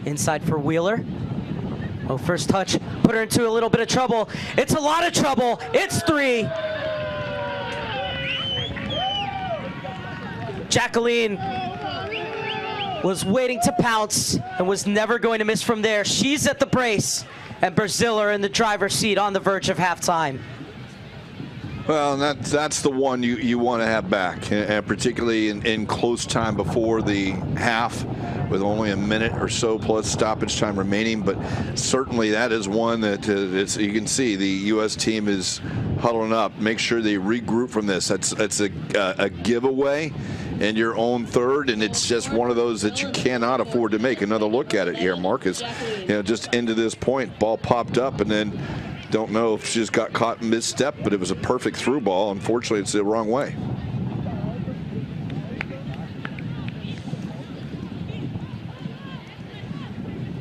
Inside for Wheeler. Oh, first touch, put her into a little bit of trouble. It's a lot of trouble. It's 3. Jacqueline was waiting to pounce and was never going to miss from there. She's at the brace, and Brazil are in the driver's seat on the verge of halftime. Well, that's the one you want to have back, and particularly in close time before the half, with only a minute or so plus stoppage time remaining. But certainly that is one that you can see the U.S. team is huddling up. Make sure they regroup from this. That's a giveaway in your own third, and it's just one of those that you cannot afford to make. Another look at it here, Marcus. Just into this point, ball popped up, and then don't know if she just got caught in misstep, but it was a perfect through ball. Unfortunately, it's the wrong way.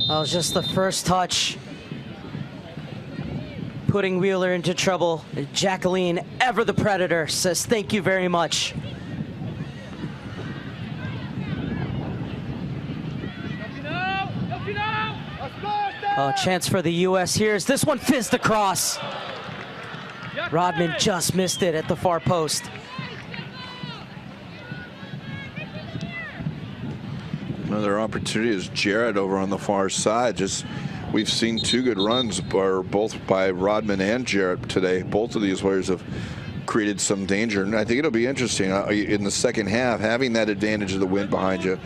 Well, just the first touch, putting Wheeler into trouble. Jacqueline, ever the predator, says thank you very much. Oh, chance for the U.S. here as this one fizzed across. Rodman just missed it at the far post. Another opportunity is Jarrett over on the far side. We've seen 2 good runs, both by Rodman and Jarrett today. Both of these players have created some danger, and I think it'll be interesting in the second half, having that advantage of the wind behind you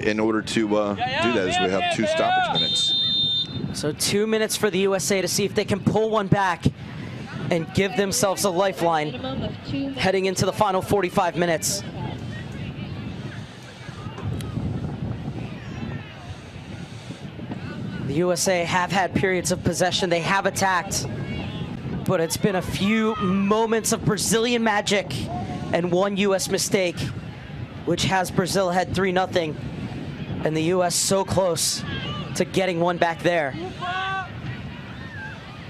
in order to do that, as we have 2 stoppage minutes. So 2 minutes for the USA to see if they can pull one back and give themselves a lifeline heading into the final 45 minutes. The USA have had periods of possession. They have attacked, but it's been a few moments of Brazilian magic and 1 U.S. mistake, which has Brazil ahead 3-0, and the U.S. so close to getting one back there.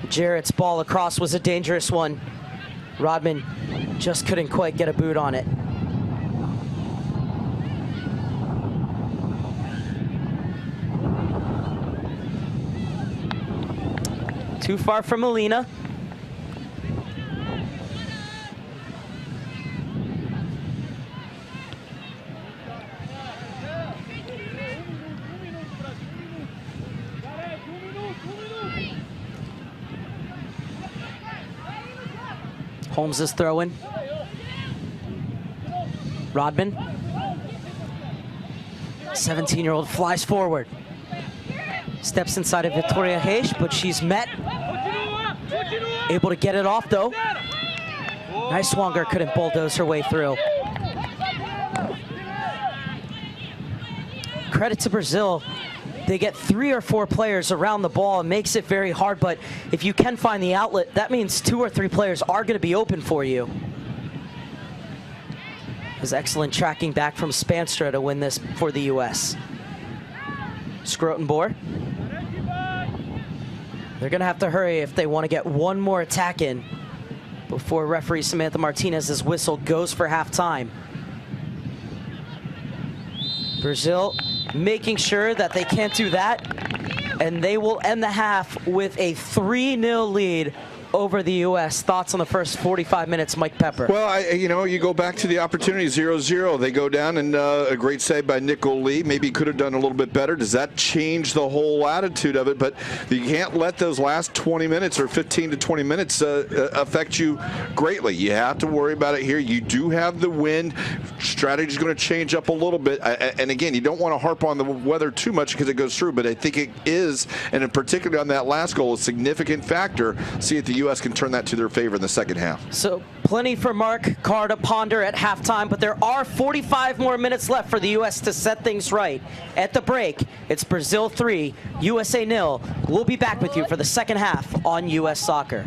Jarrett's ball across was a dangerous one. Rodman just couldn't quite get a boot on it. Too far from Molina. Holmes is throwing. Rodman. 17-year-old flies forward. Steps inside of Victoria Reis, but she's met. Able to get it off, though. Niswanger couldn't bulldoze her way through. Credit to Brazil. They get 3 or 4 players around the ball. It makes it very hard, but if you can find the outlet, that means 2 or 3 players are going to be open for you. It was excellent tracking back from Spanstra to win this for the U.S. Scrotenboer. They're going to have to hurry if they want to get one more attack in before referee Samantha Martinez's whistle goes for halftime. Brazil making sure that they can't do that, and they will end the half with a 3-0 lead over the U.S. over the U.S. Thoughts on the first 45 minutes, Mike Pepper? Well, you go back to the opportunity, 0-0. They go down, and a great save by Nicole Lee. Maybe could have done a little bit better. Does that change the whole attitude of it? But you can't let those last 20 minutes or 15 to 20 minutes affect you greatly. You have to worry about it here. You do have the wind. Strategy is going to change up a little bit. And again, you don't want to harp on the weather too much because it goes through, but I think it is, and in particular on that last goal, a significant factor. See if the U.S. can turn that to their favor in the second half. So plenty for Mark Carr to ponder at halftime, but there are 45 more minutes left for the U.S. to set things right. At the break, it's Brazil 3, USA 0. We'll be back with you for the second half on U.S. Soccer.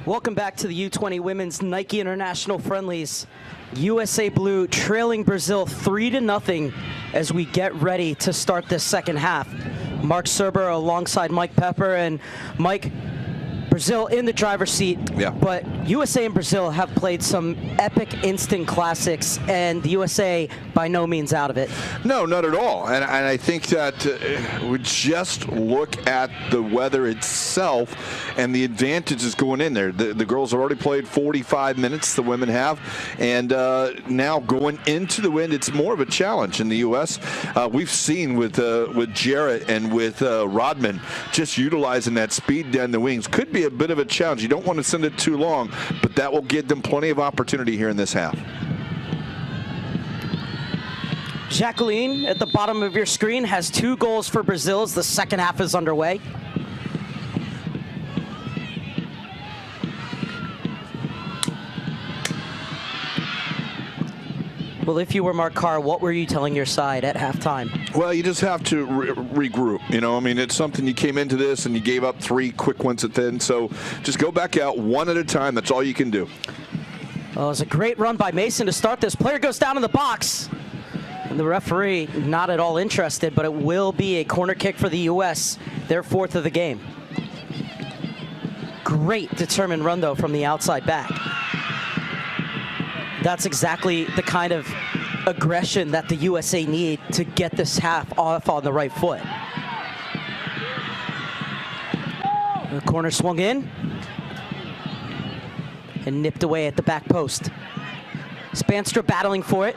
Welcome back to the U20 Women's Nike International Friendlies. USA Blue trailing Brazil 3-0 as we get ready to start this second half. Mark Serber alongside Mike Pepper, and Mike, Brazil in the driver's seat, yeah. But USA and Brazil have played some epic instant classics, and the USA by no means out of it. No, not at all. And I think that we just look at the weather itself and the advantages going in there. The girls have already played 45 minutes, the women have, and now going into the wind, it's more of a challenge in the U.S. We've seen with Jarrett and with Rodman just utilizing that speed down the wings. Could be a bit of a challenge. You don't want to send it too long, but that will give them plenty of opportunity here in this half. Jacqueline, at the bottom of your screen, has 2 goals for Brazil as the second half is underway. Well, if you were Mark Carr, what were you telling your side at halftime? Well, you just have to regroup. You know, I mean, it's something you came into this and you gave up 3 quick ones at the end. So just go back out one at a time. That's all you can do. Oh, it was a great run by Mason to start this. Player goes down in the box. And the referee not at all interested, but it will be a corner kick for the U.S., their 4th of the game. Great determined run, though, from the outside back. That's exactly the kind of aggression that the USA need to get this half off on the right foot. The corner swung in and nipped away at the back post. Spanstra battling for it.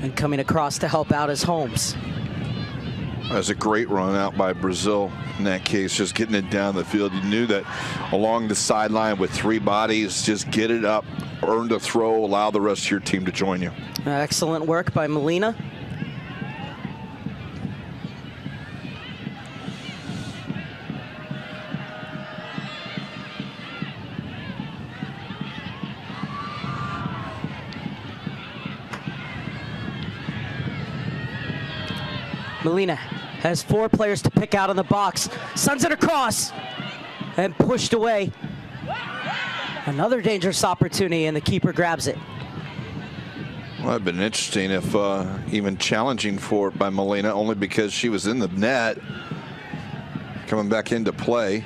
And coming across to help out is Holmes. That's a great run out by Brazil in that case, just getting it down the field. You knew that along the sideline with 3 bodies, just get it up, earn the throw, allow the rest of your team to join you. Excellent work by Melina. Melina has 4 players to pick out in the box. Sends it across and pushed away. Another dangerous opportunity, and the keeper grabs it. Well, it'd been interesting if even challenging for it by Melina, only because she was in the net, coming back into play.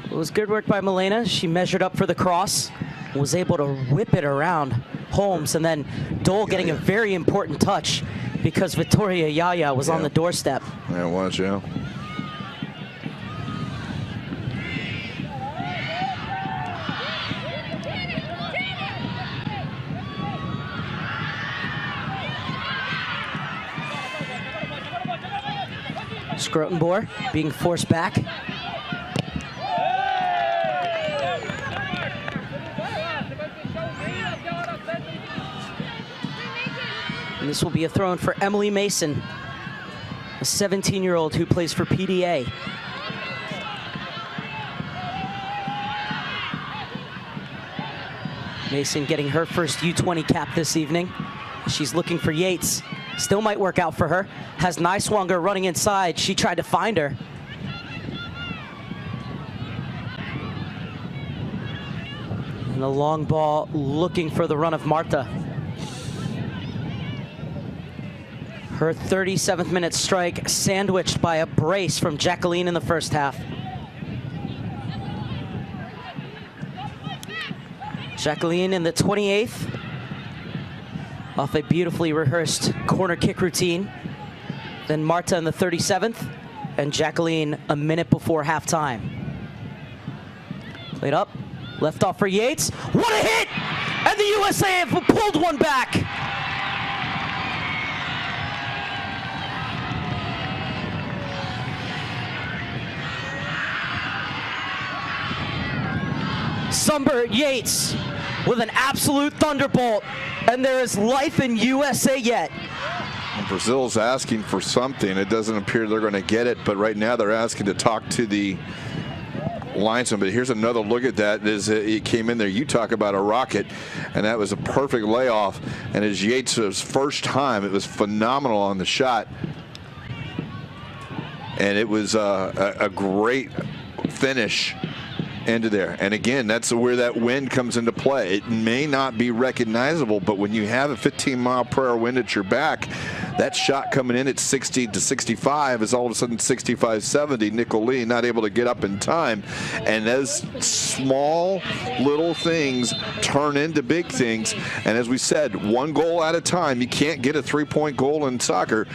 It was good work by Melina. She measured up for the cross, was able to whip it around Holmes, and then Dole getting a very important touch because Victoria Yaya was on the doorstep. Yeah, it was, yeah. Scrotenboer being forced back. And this will be a throw in for Emily Mason, a 17-year-old who plays for PDA. Mason getting her first U20 cap this evening. She's looking for Yates. Still might work out for her. Has Niswanger running inside. She tried to find her. And the long ball looking for the run of Marta. Her 37th minute strike sandwiched by a brace from Jacqueline in the first half. Jacqueline in the 28th. Off a beautifully rehearsed corner kick routine. Then Marta in the 37th, and Jacqueline a minute before halftime. Played up, left off for Yates. What a hit! And the USA have pulled one back. Sunbird Yates with an absolute thunderbolt. And there is life in USA yet. Brazil's asking for something. It doesn't appear they're going to get it, but right now they're asking to talk to the linesman. But here's another look at that. As it came in there, you talk about a rocket, and that was a perfect layoff. And as Yates' first time, it was phenomenal on the shot. And it was a great finish into there. And again, that's where that wind comes into play. It may not be recognizable, but when you have a 15-mile-per-hour wind at your back, that shot coming in at 60 to 65 is all of a sudden 65-70. Nicole Lee not able to get up in time. And those small little things turn into big things. And as we said, one goal at a time. You can't get a three-point goal in soccer.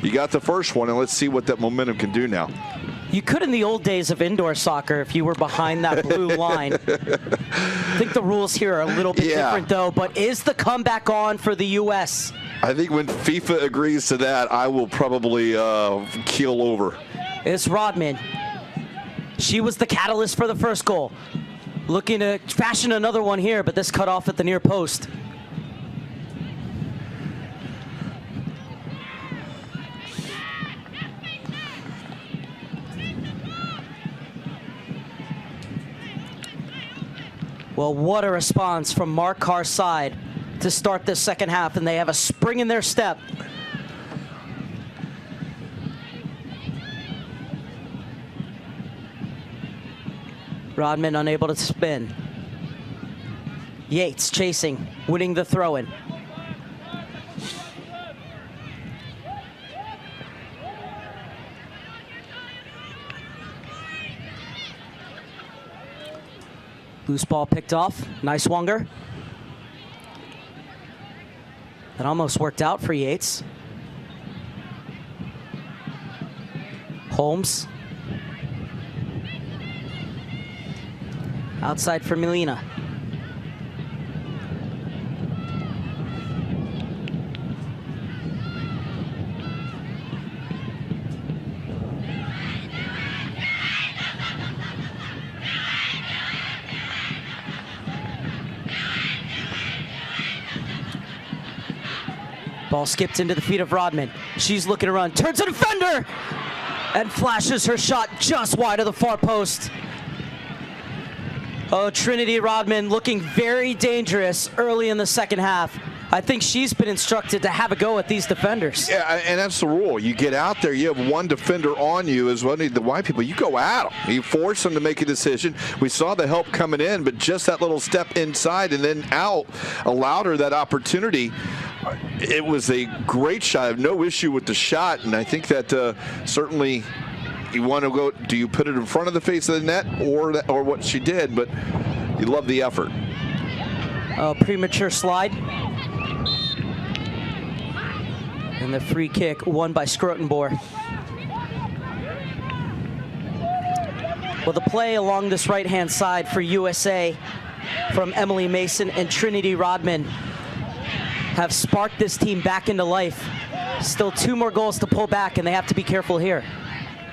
You got the first one, and let's see what that momentum can do now. You could in the old days of indoor soccer if you were behind that blue line. I think the rules here are a little bit different, though. But is the comeback on for the U.S.? I think when FIFA agrees to that, I will probably keel over. It's Rodman. She was the catalyst for the first goal. Looking to fashion another one here, but this cut off at the near post. Well, what a response from Mark Carr's side to start this second half, and they have a spring in their step. Rodman unable to spin. Yates chasing, winning the throw-in. Loose ball picked off. Nice Wonger. That almost worked out for Yates. Holmes. Outside for Melina. Ball skipped into the feet of Rodman. She's looking to run, turns to defender, and flashes her shot just wide of the far post. Oh, Trinity Rodman looking very dangerous early in the second half. I think she's been instructed to have a go at these defenders. Yeah, and that's the rule. You get out there, you have one defender on you as one of the white people. You go at them. You force them to make a decision. We saw the help coming in, but just that little step inside and then out allowed her that opportunity. It was a great shot. I have no issue with the shot, and I think that certainly you want to go, do you put it in front of the face of the net or what she did, but you love the effort. Premature slide. And the free kick won by Scrotenboer. Well, the play along this right-hand side for USA from Emily Mason and Trinity Rodman have sparked this team back into life. Still 2 more goals to pull back, and they have to be careful here.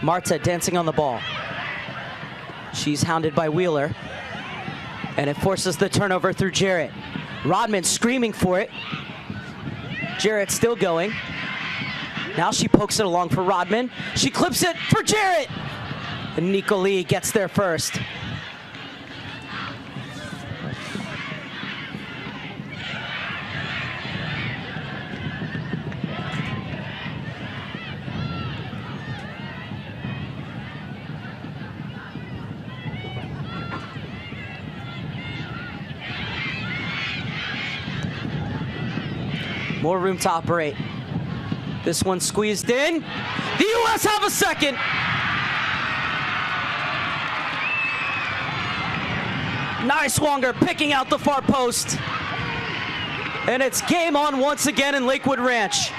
Marta dancing on the ball. She's hounded by Wheeler, and it forces the turnover through Jarrett. Rodman screaming for it. Jarrett still going. Now she pokes it along for Rodman. She clips it for Jarrett. And Nicole Lee gets there first. More room to operate. This one squeezed in. The U.S. have a second. Nice Wonger picking out the far post. And it's game on once again in Lakewood Ranch.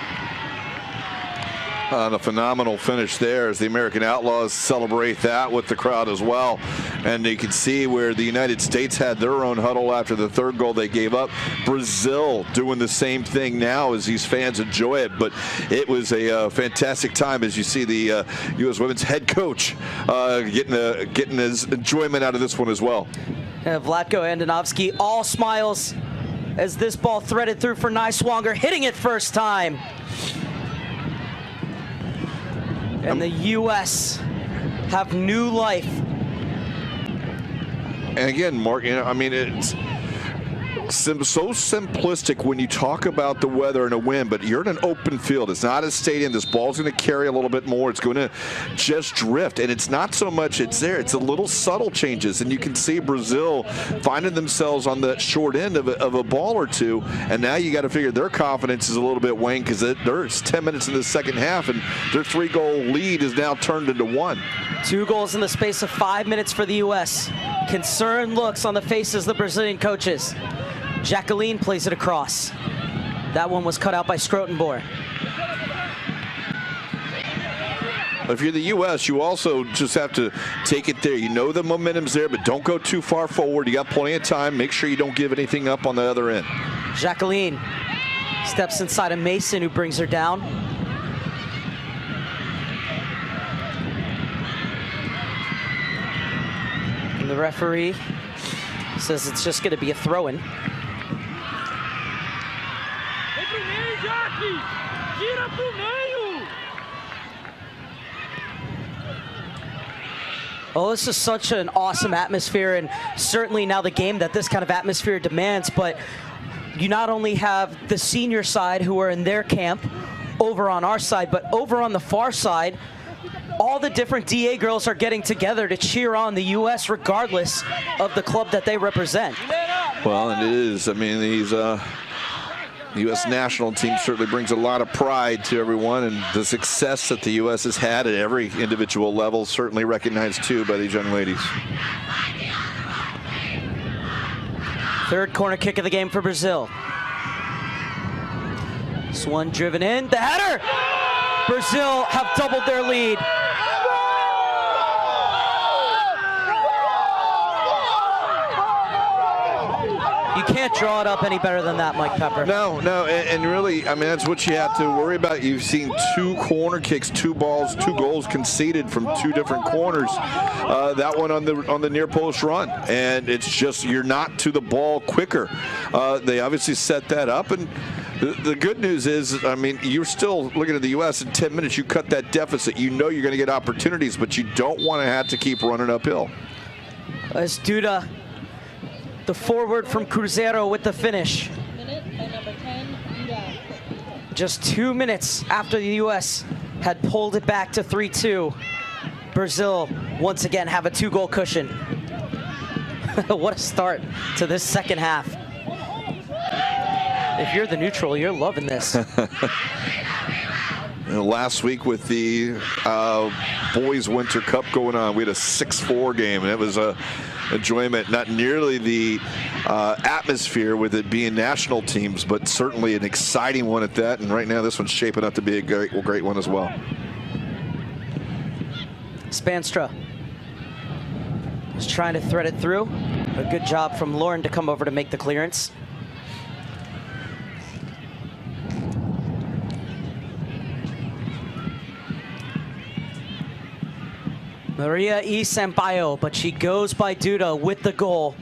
And a phenomenal finish there as the American Outlaws celebrate that with the crowd as well. And you can see where the United States had their own huddle after the third goal they gave up. Brazil doing the same thing now as these fans enjoy it. But it was a fantastic time as you see the U.S. women's head coach getting his enjoyment out of this one as well. Vlatko Andonovski all smiles as this ball threaded through for Niswanger, hitting it first time. And the U.S. have new life And again, Mark, you know, I mean, it's so simplistic when you talk about the weather and a wind, but you're in an open field. It's not a stadium. This ball's going to carry a little bit more. It's going to just drift, and it's not so much it's there. It's the little subtle changes, and you can see Brazil finding themselves on the short end of a ball or two, and now you got to figure their confidence is a little bit waned because there's 10 minutes in the second half, and their 3-goal lead is now turned into 1. 2 goals in the space of 5 minutes for the U.S. Concerned looks on the faces of the Brazilian coaches. Jacqueline plays it across. That one was cut out by Scrotenborg. If you're the U.S., you also just have to take it there. You know the momentum's there, but don't go too far forward. You got plenty of time. Make sure you don't give anything up on the other end. Jacqueline steps inside of Mason, who brings her down. And the referee says it's just going to be a throw-in. Oh, this is such an awesome atmosphere, and certainly now the game that this kind of atmosphere demands, but you not only have the senior side who are in their camp over on our side, but over on the far side, all the different DA girls are getting together to cheer on the U.S. regardless of the club that they represent. Well, and it is. I mean, these the U.S. national team certainly brings a lot of pride to everyone, and the success that the U.S. has had at every individual level certainly recognized too by these young ladies. Third corner kick of the game for Brazil. This one driven in, the header! Brazil have doubled their lead. You can't draw it up any better than that, Mike Pepper. No, and really, I mean, that's what you have to worry about. You've seen 2 corner kicks, 2 balls, 2 goals conceded from 2 different corners. That one on the near post run, and it's just you're not to the ball quicker. They obviously set that up, and the good news is, I mean, you're still looking at the U.S. in 10 minutes. You cut that deficit. You know you're going to get opportunities, but you don't want to have to keep running uphill. As Duda, the forward from Cruzeiro, with the finish. Just 2 minutes after the U.S. had pulled it back to 3-2, Brazil once again have a 2-goal cushion. What a start to this second half. If you're the neutral, you're loving this. Last week with the Boys Winter Cup going on, we had a 6-4 game, and it was a enjoyment. Not nearly the atmosphere with it being national teams, but certainly an exciting one at that. And right now, this one's shaping up to be a great one as well. Spanstra was trying to thread it through. A good job from Lauren to come over to make the clearance. Maria E. Sampaio, but she goes by Duda with the goal.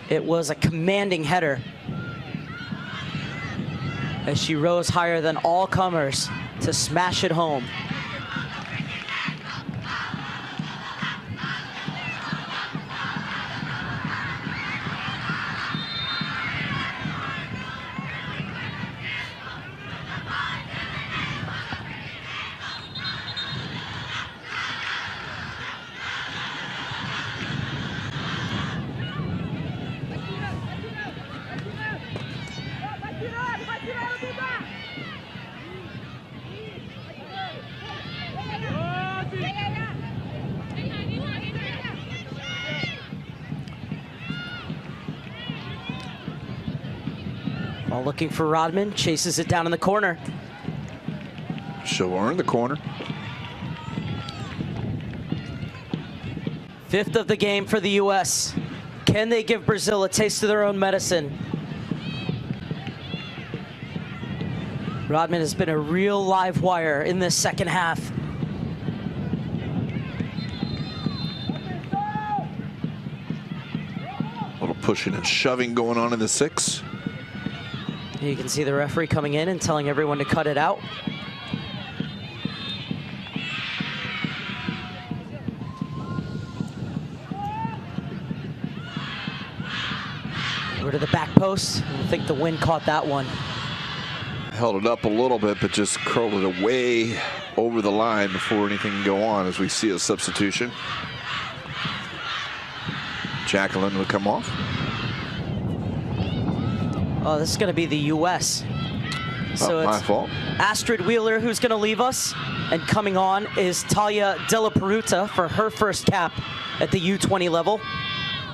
It was a commanding header as she rose higher than all comers to smash it home. While looking for Rodman, chases it down in the corner. She'll earn the corner. 5th of the game for the U.S. Can they give Brazil a taste of their own medicine? Rodman has been a real live wire in this second half. A little pushing and shoving going on in the 6. You can see the referee coming in and telling everyone to cut it out. Over to the back post. I think the wind caught that one. Held it up a little bit, but just curled it away over the line before anything can go on as we see a substitution. Jacqueline would come off. Oh, this is going to be the U.S. So my it's fault. Astrid Wheeler who's going to leave us. And coming on is Talia Della Peruta for her first cap at the U20 level.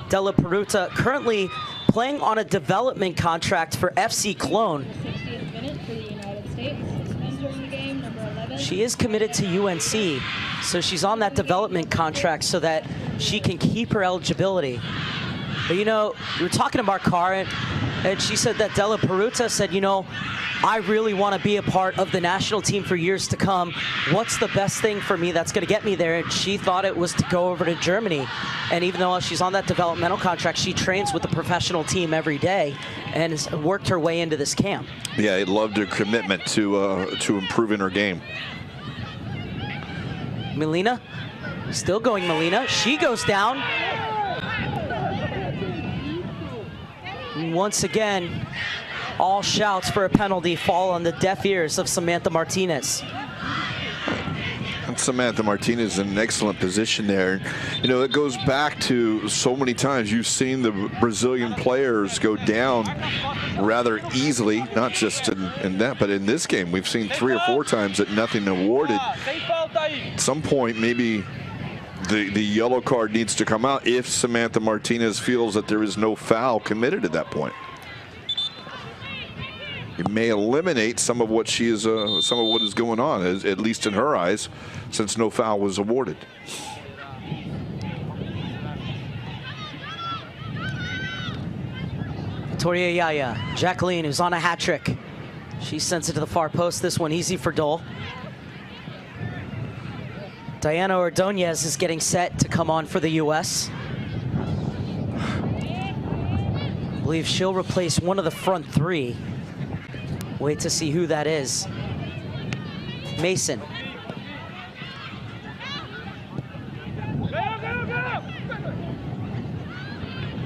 Della Peruta currently playing on a development contract for FC Cologne. 60th minute for the United States. Entering the game, number 11. She is committed to UNC, so she's on that development contract so that she can keep her eligibility. But you know, we were talking to Mark Carr, and she said that Della Peruta said, you know, I really want to be a part of the national team for years to come. What's the best thing for me that's going to get me there? And she thought it was to go over to Germany. And even though she's on that developmental contract, she trains with the professional team every day and has worked her way into this camp. Yeah, I loved her commitment to improving her game. Melina, still going Melina. She goes down. And once again, all shouts for a penalty fall on the deaf ears of Samantha Martinez. And Samantha Martinez in an excellent position there. You know, it goes back to so many times you've seen the Brazilian players go down rather easily, not just in that, but in this game. We've seen 3 or 4 times that nothing awarded. At some point, maybe the yellow card needs to come out if Samantha Martinez feels that there is no foul committed at that point. It may eliminate some of what she is, some of what is going on, at least in her eyes, since no foul was awarded. Victoria Yaya, Jacqueline, who's on a hat trick. She sends it to the far post. This one easy for Dole. Diana Ordonez is getting set to come on for the U.S. I believe she'll replace one of the front 3. Wait to see who that is. Mason.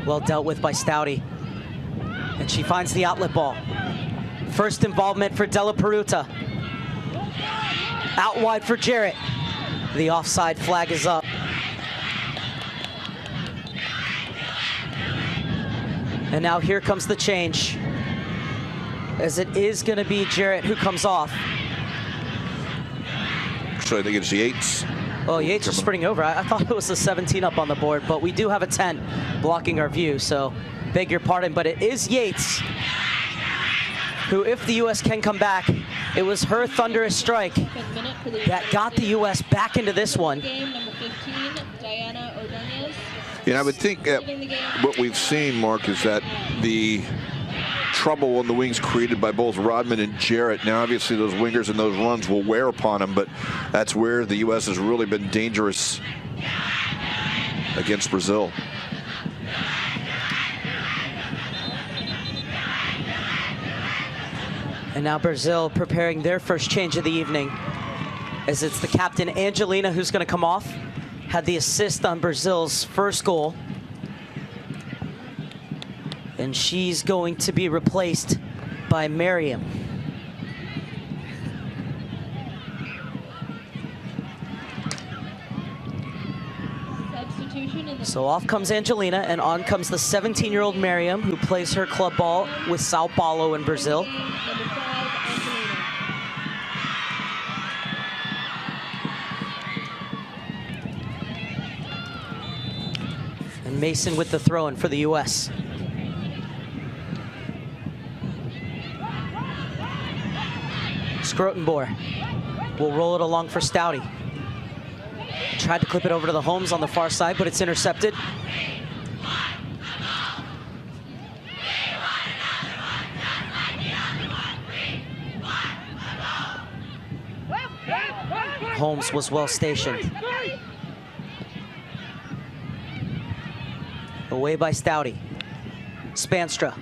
Well dealt with by Stouty. And she finds the outlet ball. First involvement for Della Peruta. Out wide for Jarrett. The offside flag is up. And now here comes the change, as it is going to be Jarrett who comes off. So I think it's Yates. Oh, Yates is sprinting over. I thought it was a 17 up on the board, but we do have a 10 blocking our view, so beg your pardon. But it is Yates who, if the U.S. can come back, it was her thunderous strike that got the U.S. back into this one. Number 15, Diana Ordonez. And I would think that what we've seen, Mark, is that the trouble on the wings created by both Rodman and Jarrett. Now, obviously, those wingers and those runs will wear upon them, but that's where the U.S. has really been dangerous against Brazil. And now Brazil preparing their first change of the evening, as it's the captain, Angelina, who's going to come off. Had the assist on Brazil's first goal. And she's going to be replaced by Miriam. So off comes Angelina, and on comes the 17-year-old Miriam, who plays her club ball with Sao Paulo in Brazil. And Mason with the throw-in for the U.S. Scrotenboer will roll it along for Stouty. Tried to clip it over to the Holmes on the far side, but it's intercepted. Holmes was well stationed. Away by Stouty. Spanstra.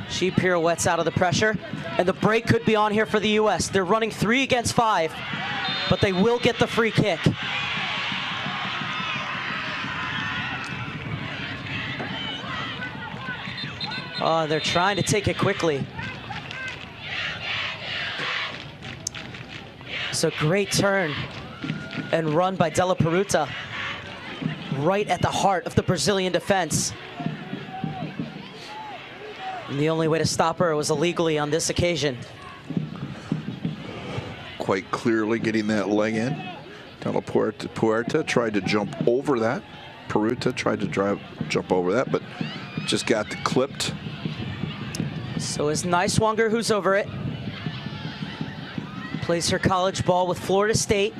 She pirouettes out of the pressure, and the break could be on here for the U.S. They're running 3 against 5, but they will get the free kick. Oh, they're trying to take it quickly. So great turn and run by Della Peruta, right at the heart of the Brazilian defense. And the only way to stop her was illegally on this occasion. Quite clearly getting that leg in. Della Peruta tried to jump over that. Peruta tried to jump over that, but just got clipped. So it's Niswanger who's over it. Plays her college ball with Florida State.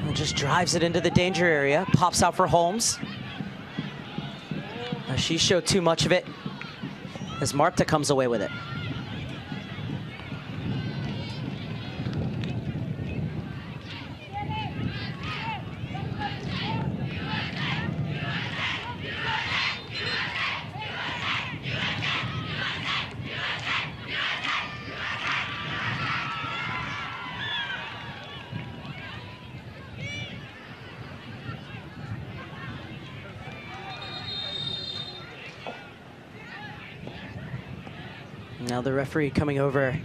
And just drives it into the danger area. Pops out for Holmes. She showed too much of it as Marta comes away with it. Now the referee coming over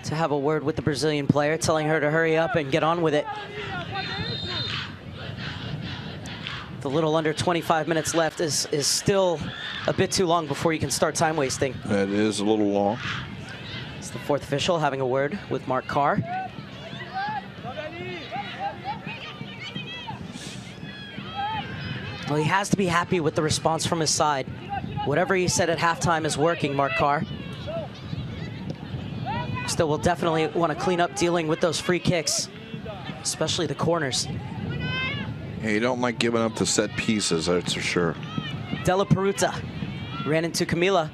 to have a word with the Brazilian player, telling her to hurry up and get on with it. The little under 25 minutes left is still a bit too long before you can start time wasting. That is a little long. It's the fourth official having a word with Mark Carr. Well, he has to be happy with the response from his side. Whatever he said at halftime is working, Mark Carr. Still will definitely want to clean up dealing with those free kicks, especially the corners. Yeah, you don't like giving up the set pieces, that's for sure. Della Peruta ran into Camila,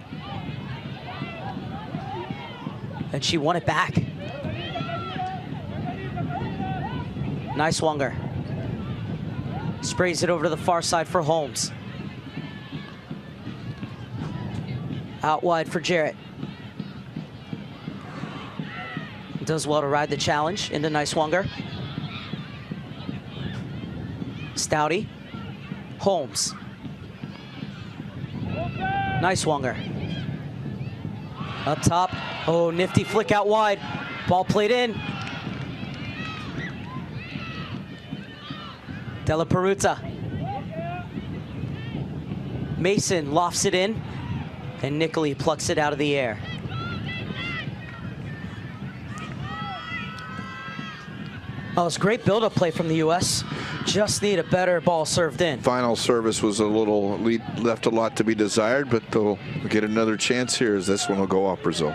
and she won it back. Niswanger sprays it over to the far side for Holmes. Out wide for Jarrett. Does well to ride the challenge into Niswanger. Stouty. Holmes. Niswanger. Up top. Oh, nifty flick out wide. Ball played in. Della Peruta. Mason lofts it in, and Nicoli plucks it out of the air. Oh, it's great build-up play from the U.S. Just need a better ball served in. Final service was a little, left a lot to be desired, but they'll get another chance here as this one will go off Brazil.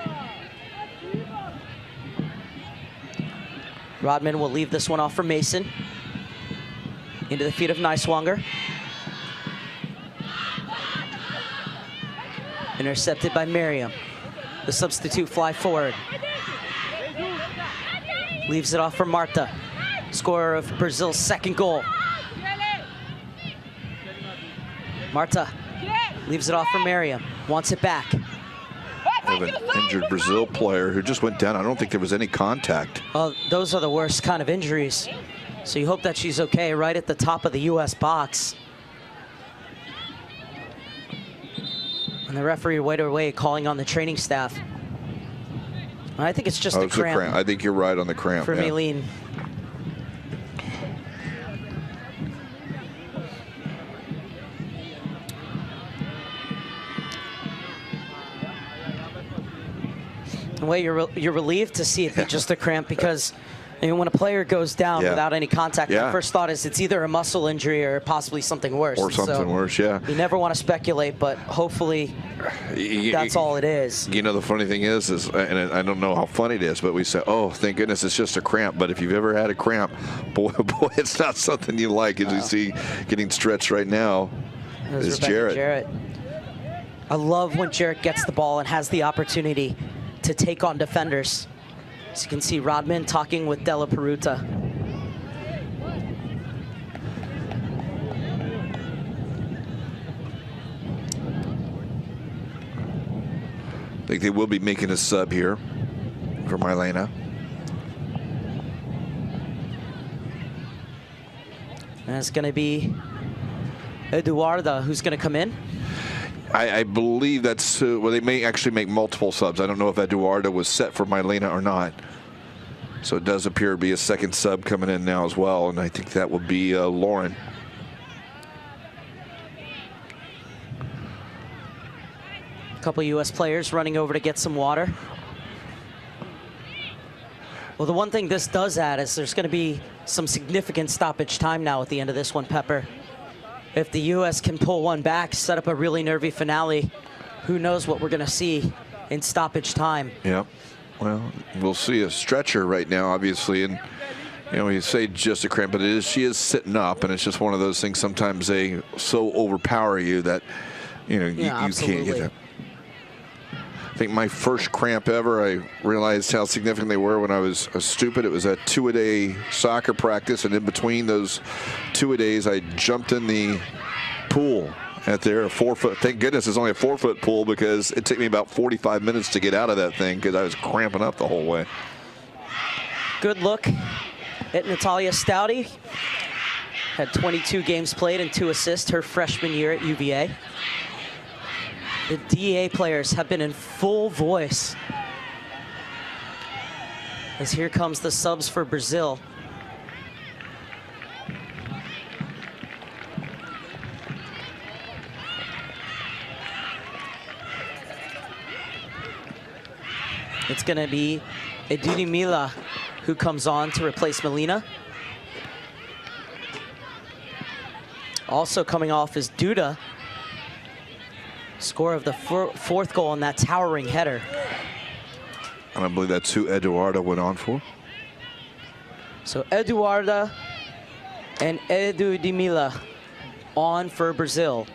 Rodman will leave this one off for Mason. Into the feet of Niswanger. Intercepted by Miriam. The substitute fly forward. Leaves it off for Marta, scorer of Brazil's second goal. Marta leaves it off for Miriam, wants it back. We have an injured Brazil player who just went down. I don't think there was any contact. Well, those are the worst kind of injuries. So you hope that she's okay right at the top of the U.S. box. And the referee right away calling on the training staff. I think it's just a cramp. I think you're right on the cramp. For Mylene. Well, you're relieved to see it be just a cramp because when a player goes down without any contact, the first thought is it's either a muscle injury or possibly something worse. Or something worse, yeah. You never want to speculate, but hopefully that's all it is. You know, the funny thing is, and I don't know how funny it is, but we say, oh, thank goodness it's just a cramp. But if you've ever had a cramp, boy, it's not something you like. As you see getting stretched right now is Jarrett. I love when Jarrett gets the ball and has the opportunity to take on defenders. As you can see, Rodman talking with Della Peruta. I think they will be making a sub here for Mylena. And it's going to be Eduarda, who's going to come in. I believe that's, well, they may actually make multiple subs. I don't know if Eduarda was set for Mylena or not. So it does appear to be a second sub coming in now as well, and I think that will be Lauren. A couple U.S. players running over to get some water. Well, the one thing this does add is there's going to be some significant stoppage time now at the end of this one, Pepper. If the U.S. can pull one back, set up a really nervy finale, who knows what we're going to see in stoppage time. Yeah, well, we'll see a stretcher right now, obviously, and you know, you say just a cramp, but she is sitting up, and it's just one of those things. Sometimes they so overpower you that you know you can't get that. I think my first cramp ever, I realized how significant they were when I was stupid. It was a 2-a-day soccer practice, and in between those 2-a-days, I jumped in the pool at there, a 4-foot. Thank goodness it's only a 4-foot pool, because it took me about 45 minutes to get out of that thing because I was cramping up the whole way. Good look at Natalia Stouty. Had 22 games played and 2 assists her freshman year at UVA. The DA players have been in full voice, as here comes the subs for Brazil. It's going to be Edudimila who comes on to replace Melina. Also coming off is Duda. Score of the fourth goal on that towering header. And I believe that's who Eduarda went on for. So Eduarda and Edudimila on for Brazil.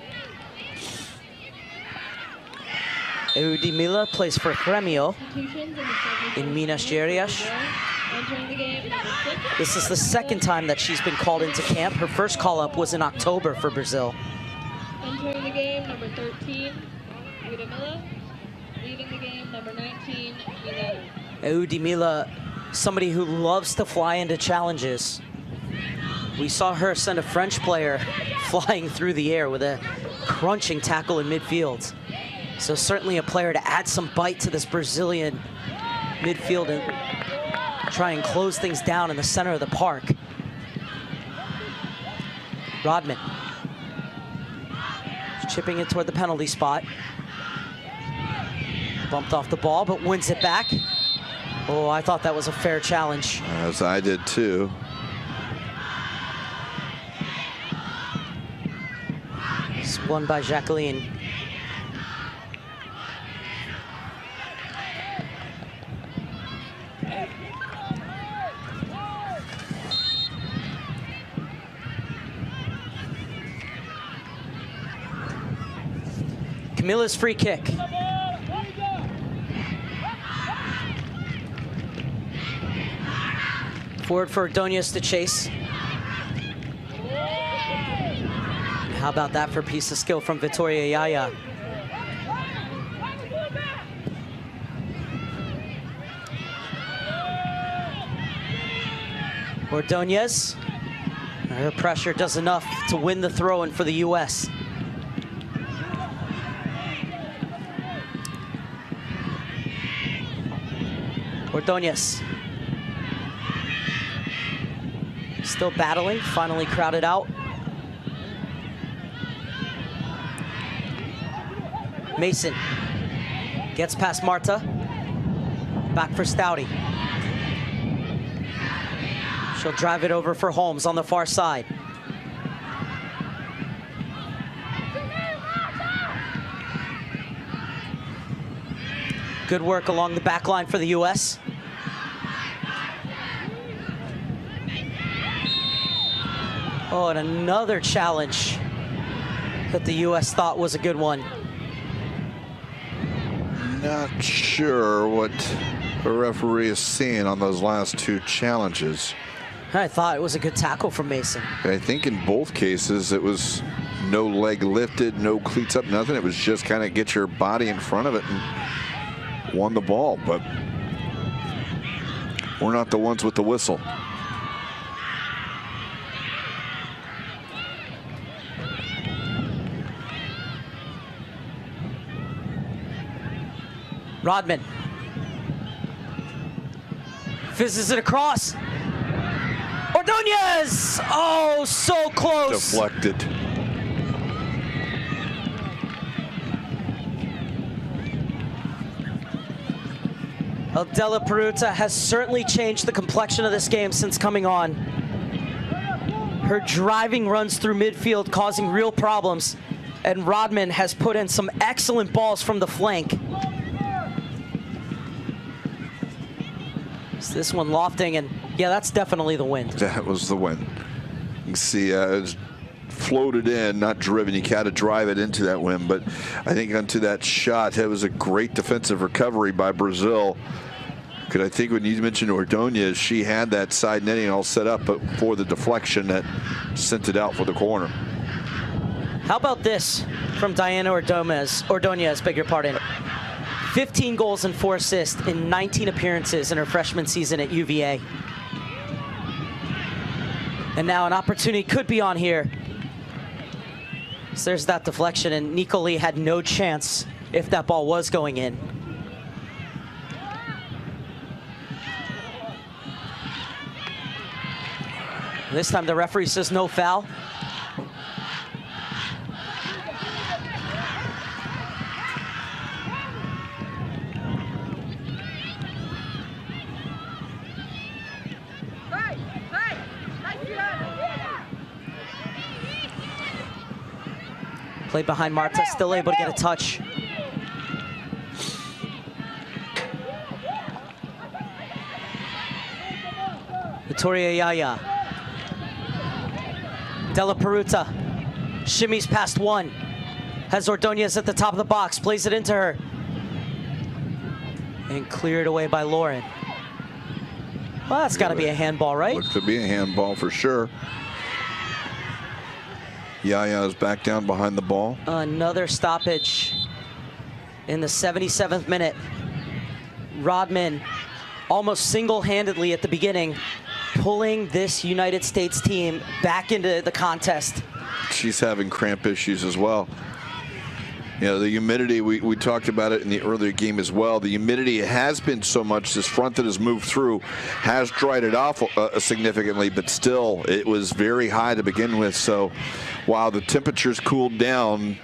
Edudimila plays for Grêmio in Minas Gerais. This is the second time that she's been called into camp. Her first call-up was in October for Brazil. Entering the game, number 13, Edudimila. Leaving the game, number 19, Milena. Edudimila, somebody who loves to fly into challenges. We saw her send a French player flying through the air with a crunching tackle in midfield. So certainly a player to add some bite to this Brazilian midfield and try and close things down in the center of the park. Rodman. Chipping it toward the penalty spot. Bumped off the ball, but wins it back. Oh, I thought that was a fair challenge. As I did too. It's won by Jacqueline. Camilla's free kick. Forward for Ordonez to chase. How about that for a piece of skill from Victoria Yaya? Ordonez. Her pressure does enough to win the throw-in for the U.S. Ordonez. Still battling, finally crowded out. Mason gets past Marta. Back for Stouty. She'll drive it over for Holmes on the far side. Good work along the back line for the U.S. Oh, and another challenge that the U.S. thought was a good one. Not sure what the referee is seeing on those last 2 challenges. I thought it was a good tackle from Mason. I think in both cases it was no leg lifted, no cleats up, nothing. It was just kind of get your body in front of it and won the ball. But we're not the ones with the whistle. Rodman. Fizzes it across. Ordonez! Oh, so close. Deflected. Della Peruta has certainly changed the complexion of this game since coming on. Her driving runs through midfield causing real problems, and Rodman has put in some excellent balls from the flank. So this one lofting, and yeah, that's definitely the wind. That was the win. You can see it's floated in, not driven. You got to drive it into that wind, but I think onto that shot, it was a great defensive recovery by Brazil. Because I think when you mentioned Ordonez, she had that side netting all set up, but for the deflection that sent it out for the corner. How about this from Diana Ordonez, beg your pardon. 15 goals and 4 assists in 19 appearances in her freshman season at UVA. And now an opportunity could be on here. So there's that deflection, and Nico Lee had no chance if that ball was going in. This time the referee says no foul. Played behind Marta, still able to get a touch. Victoria Yaya. Della Peruta shimmies past one. Has Ordonez at the top of the box, plays it into her. And cleared away by Lauren. Well, that's got to be a handball, right? Looks to be a handball for sure. Yaya is back down behind the ball. Another stoppage in the 77th minute. Rodman almost single-handedly at the beginning pulling this United States team back into the contest. She's having cramp issues as well. You know, the humidity, we talked about it in the earlier game as well. The humidity has been so much, this front that has moved through has dried it off significantly, but still it was very high to begin with. So while the temperatures cooled down,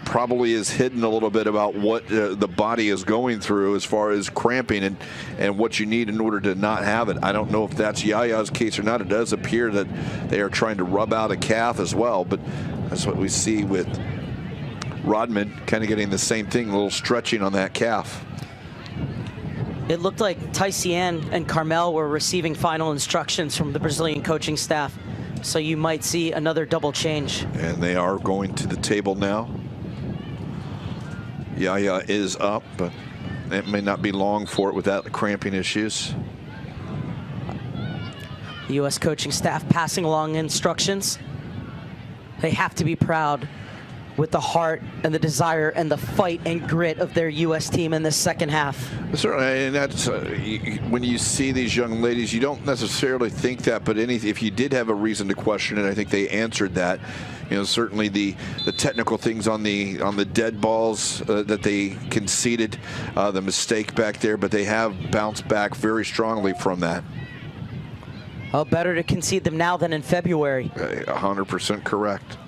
probably is hidden a little bit about what the body is going through as far as cramping and what you need in order to not have it. I don't know if that's Yaya's case or not. It does appear that they are trying to rub out a calf as well, but that's what we see with Rodman, kind of getting the same thing, a little stretching on that calf. It looked like Tycian and Carmel were receiving final instructions from the Brazilian coaching staff, so you might see another double change. And they are going to the table now. Yaya is up, but it may not be long for it without the cramping issues. The U.S. coaching staff passing along instructions. They have to be proud with the heart and the desire and the fight and grit of their U.S. team in the second half. Certainly, and that's when you see these young ladies, you don't necessarily think that, but if you did have a reason to question it, I think they answered that. You know, certainly the technical things on the dead balls that they conceded, the mistake back there, but they have bounced back very strongly from that. Well, better to concede them now than in February. 100% correct.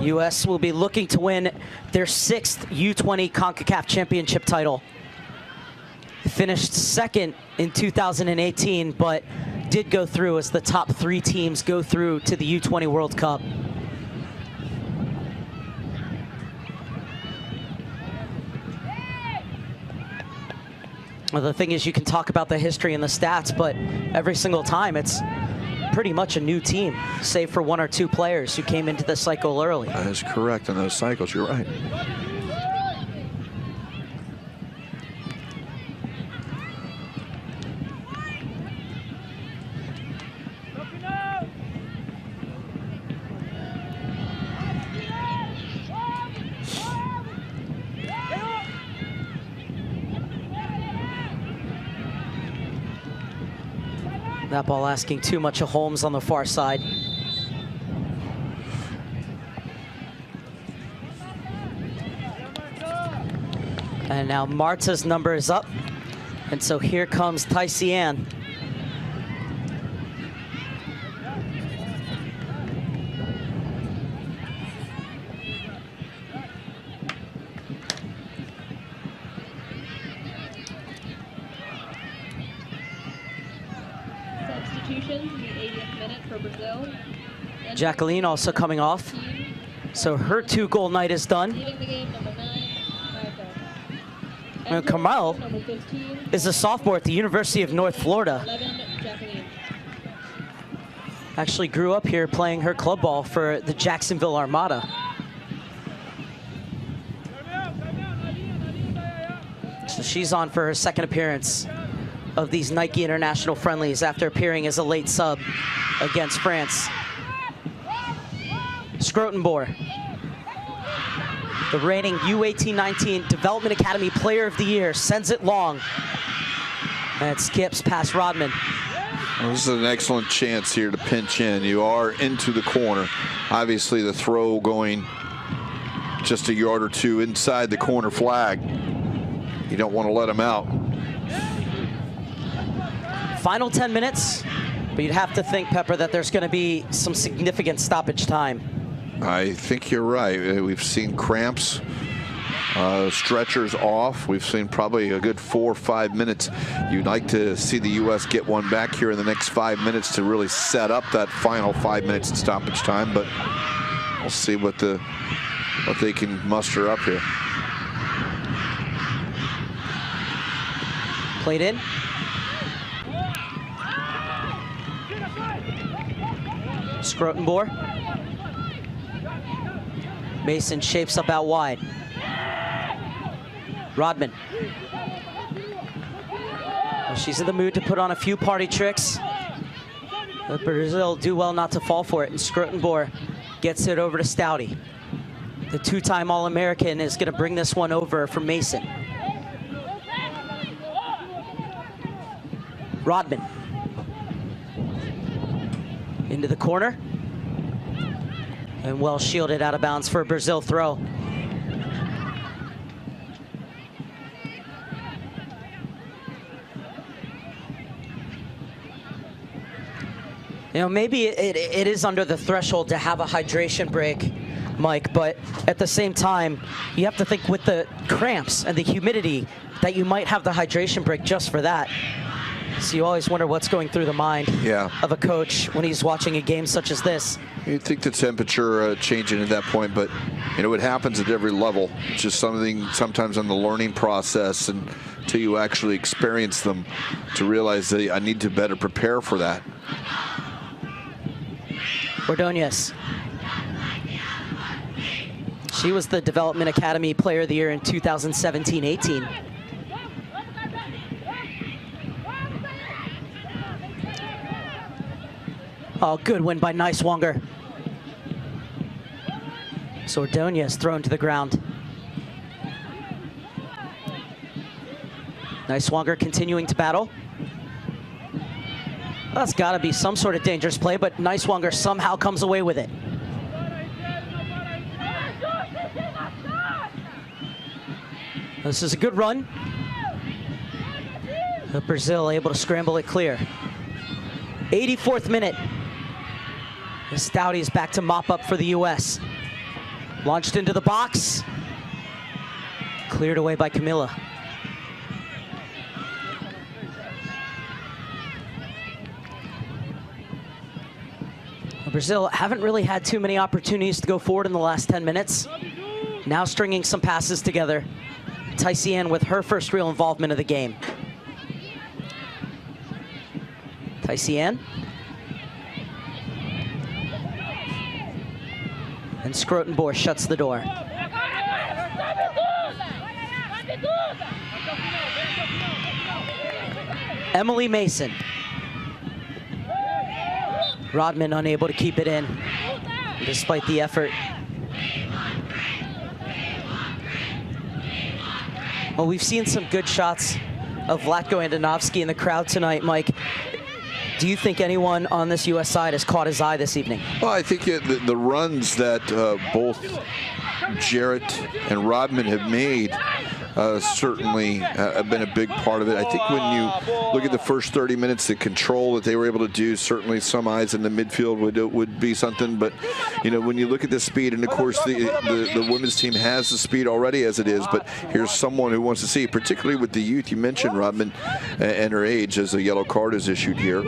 U.S. will be looking to win their 6th U20 CONCACAF championship title. Finished second in 2018, but did go through as the top 3 teams go through to the U20 World Cup. Well, the thing is, you can talk about the history and the stats, but every single time it's pretty much a new team, save for 1 or 2 players who came into the cycle early. That is correct in those cycles, you're right. That ball asking too much of Holmes on the far side. And now Marta's number is up. And so here comes Tycian. Substitutions in the 80th minute for Brazil. Jacqueline also coming off. So her 2-goal night is done. Leaving the game, number 9, And Kamal number 15, is a sophomore at the University of North Florida. 11, Jacqueline. Actually grew up here playing her club ball for the Jacksonville Armada. So she's on for her second appearance of these Nike International Friendlies after appearing as a late sub against France. Scrotenboer, the reigning U18-19 Development Academy Player of the Year, sends it long. And it skips past Rodman. Well, this is an excellent chance here to pinch in. You are into the corner. Obviously, the throw going just a yard or two inside the corner flag. You don't want to let them out. Final 10 minutes, but you'd have to think, Pepper, that there's going to be some significant stoppage time. I think you're right. We've seen cramps, stretchers off. We've seen probably a good 4 or 5 minutes. You'd like to see the U.S. get one back here in the next 5 minutes to really set up that final 5 minutes in stoppage time. But we'll see what they can muster up here. Played in. Scrotenboer. Mason shapes up out wide. Rodman. Well, she's in the mood to put on a few party tricks. But Brazil do well not to fall for it, and Scrotenboer gets it over to Stouty. The 2-time All-American is going to bring this one over for Mason. Rodman. Into the corner. And well shielded out of bounds for a Brazil throw. You know, maybe it is under the threshold to have a hydration break, Mike, but at the same time, you have to think with the cramps and the humidity that you might have the hydration break just for that. So you always wonder what's going through the mind of a coach when he's watching a game such as this. You'd think the temperature changing at that point, but you know it happens at every level. It's just something sometimes on the learning process, and until you actually experience them, to realize that I need to better prepare for that. Ordonez. She was the Development Academy Player of the Year in 2017-18. Oh, good win by Niswanger. So Ordonez thrown to the ground. Niswanger continuing to battle. That's got to be some sort of dangerous play, but Niswanger somehow comes away with it. This is a good run. But Brazil able to scramble it clear. 84th minute. The Stouty is back to mop up for the U.S. Launched into the box. Cleared away by Camilla. Brazil haven't really had too many opportunities to go forward in the last 10 minutes. Now stringing some passes together. Tycian with her first real involvement of the game. Tycian. And Scrotenboer shuts the door. Emily Mason. Rodman unable to keep it in, despite the effort. Well, we've seen some good shots of Vlatko Andonovski in the crowd tonight, Mike. Do you think anyone on this U.S. side has caught his eye this evening? Well, I think the runs that both Jarrett and Rodman have made certainly have been a big part of it. I think when you look at the first 30 minutes, the control that they were able to do, certainly some eyes in the midfield would be something. But, you know, when you look at the speed, and of course the women's team has the speed already as it is, but here's someone who wants to see, particularly with the youth. You mentioned Rodman and her age, as a yellow card is issued here.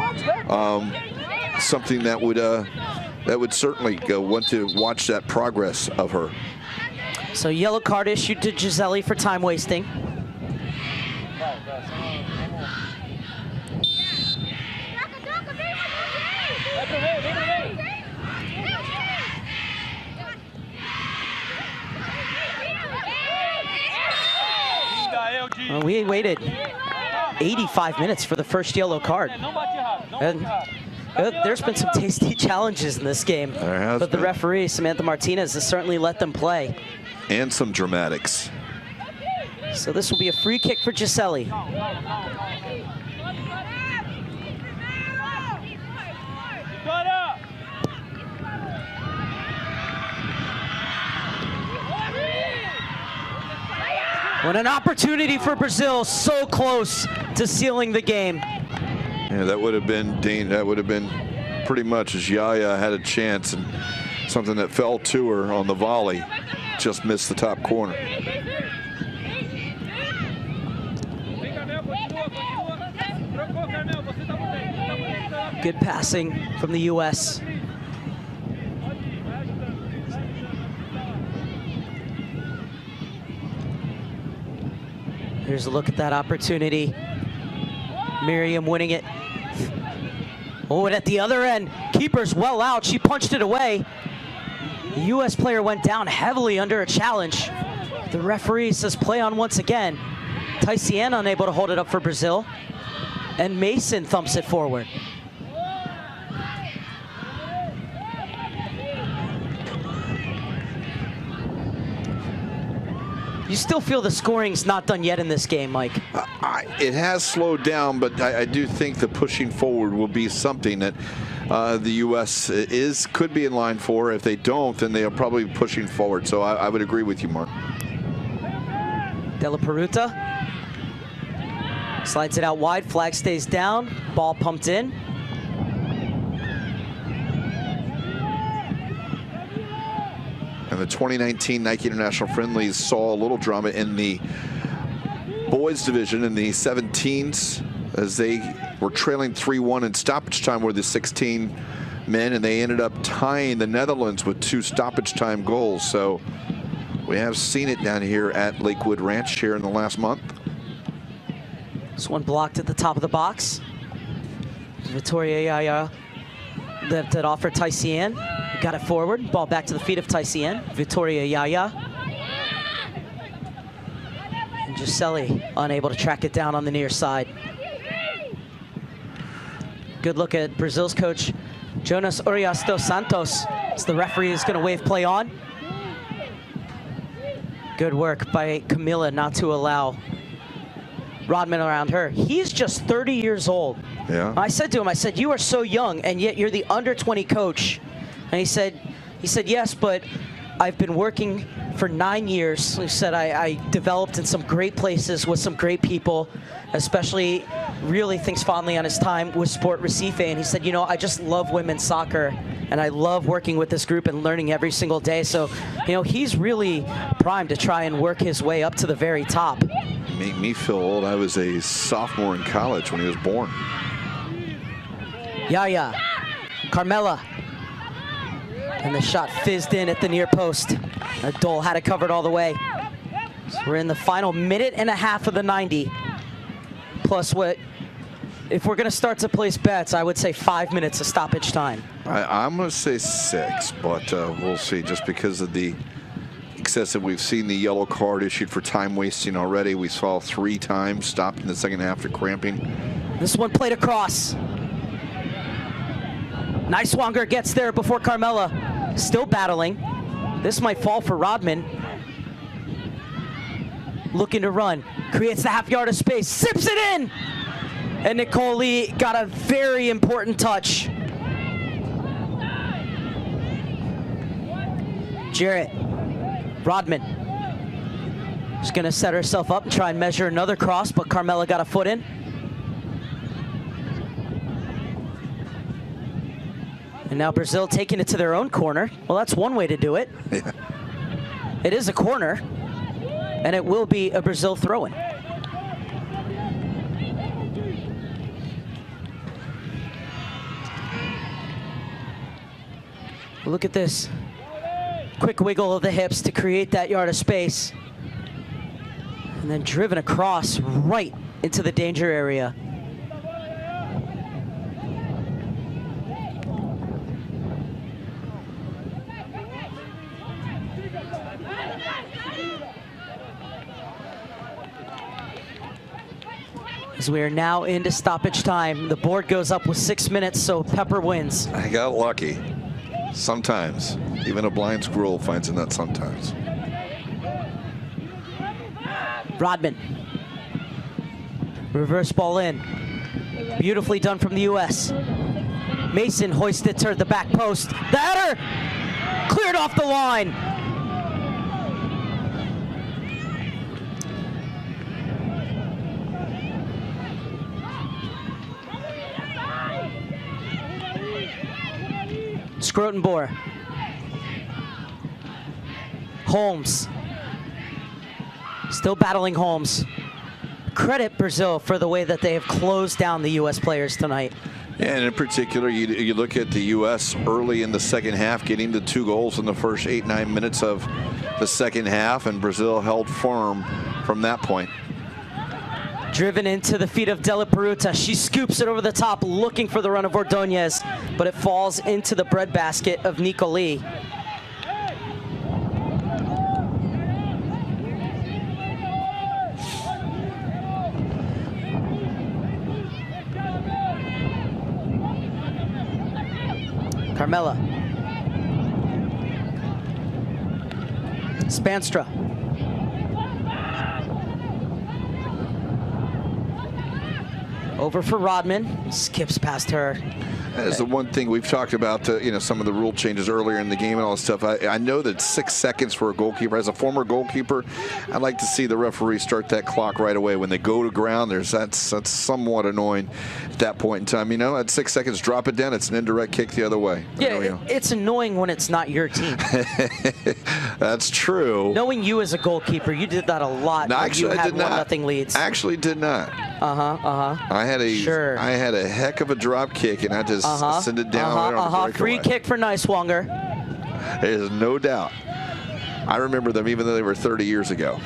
Something that would certainly want to watch that progress of her. So yellow card issued to Gisele for time wasting. Well, we waited 85 minutes for the first yellow card. And there's been some tasty challenges in this game. But the referee, Samantha Martinez, has certainly let them play. And some dramatics. So this will be a free kick for Gisele. What an opportunity for Brazil, so close to sealing the game. Yeah, that would have been pretty much as Yaya had a chance, and something that fell to her on the volley, just missed the top corner. Good passing from the U.S. Here's a look at that opportunity. Miriam winning it. Oh, and at the other end, keeper's well out. She punched it away. The U.S. player went down heavily under a challenge. The referee says play on once again. Tycian unable to hold it up for Brazil. And Mason thumps it forward. You still feel the scoring's not done yet in this game, Mike? It has slowed down, but I do think the pushing forward will be something that the U.S. could be in line for. If they don't, then they'll probably be pushing forward. So I would agree with you, Mark. Della Peruta slides it out wide. Flag stays down. Ball pumped in. And the 2019 Nike International Friendlies saw a little drama in the boys division in the 17s as they were trailing 3-1 in stoppage time with the 16 men, and they ended up tying the Netherlands with 2 stoppage time goals. So we have seen it down here at Lakewood Ranch here in the last month. This one blocked at the top of the box. Victoria Yaya left it off for Tycian. Got it forward. Ball back to the feet of Tycian. Victoria Yaya. And Gisele unable to track it down on the near side. Good look at Brazil's coach, Jonas Urias dos Santos, as the referee is going to wave play on. Good work by Camila not to allow Rodman around her. He's just 30 years old. Yeah. I said to him, I said, you are so young, and yet you're the under-20 coach. And he said, yes, but I've been working for 9 years. He said, I developed in some great places with some great people, especially really thinks fondly on his time with Sport Recife. And he said, you know, I just love women's soccer, and I love working with this group and learning every single day. So, you know, he's really primed to try and work his way up to the very top. Make me feel old. I was a sophomore in college when he was born. Yaya, Carmela. And the shot fizzed in at the near post. Dole had it covered all the way. So we're in the final minute and a half of the 90. Plus what, if we're going to start to place bets, I would say 5 minutes of stoppage time. I'm going to say 6, but we'll see. Just because of the excessive, we've seen the yellow card issued for time wasting already. We saw 3 times stopped in the second half for cramping. This one played across. Niswanger gets there before Carmela. Still battling. This might fall for Rodman. Looking to run. Creates the half yard of space. Sips it in! And Nicole Lee got a very important touch. Jarrett. Rodman. She's going to set herself up and try and measure another cross, but Carmela got a foot in. And now Brazil taking it to their own corner. Well, that's one way to do it. Yeah. It is a corner, and it will be a Brazil throw-in. Look at this. Quick wiggle of the hips to create that yard of space. And then driven across right into the danger area. As we are now into stoppage time, the board goes up with 6 minutes, so Pepper wins. I got lucky. Sometimes. Even a blind squirrel finds a nut sometimes. Rodman. Reverse ball in. Beautifully done from the U.S. Mason hoisted to the back post. The header! Cleared off the line. Scrotenboer. Holmes. Still battling Holmes. Credit Brazil for the way that they have closed down the U.S. players tonight. Yeah, and in particular, you look at the U.S. early in the second half, getting the 2 goals in the first 8-9 minutes of the second half, and Brazil held firm from that point. Driven into the feet of Della Peruta. She scoops it over the top, looking for the run of Ordonez, but it falls into the breadbasket of Nicoli. Carmela. Spanstra. Over for Rodman, skips past her. That is the one thing we've talked about, some of the rule changes earlier in the game and all this stuff. I know that 6 seconds for a goalkeeper. As a former goalkeeper, I'd like to see the referee start that clock right away. When they go to ground, that's somewhat annoying at that point in time. At 6 seconds, drop it down. It's an indirect kick the other way. Yeah, it's annoying when it's not your team. That's true. Knowing you as a goalkeeper, you did that a lot. No, actually, I did not. 1-0 leads. Actually, did not. I had a heck of a drop kick, and I just send it down. Free kick for Niswonger. There's no doubt. I remember them even though they were 30 years ago.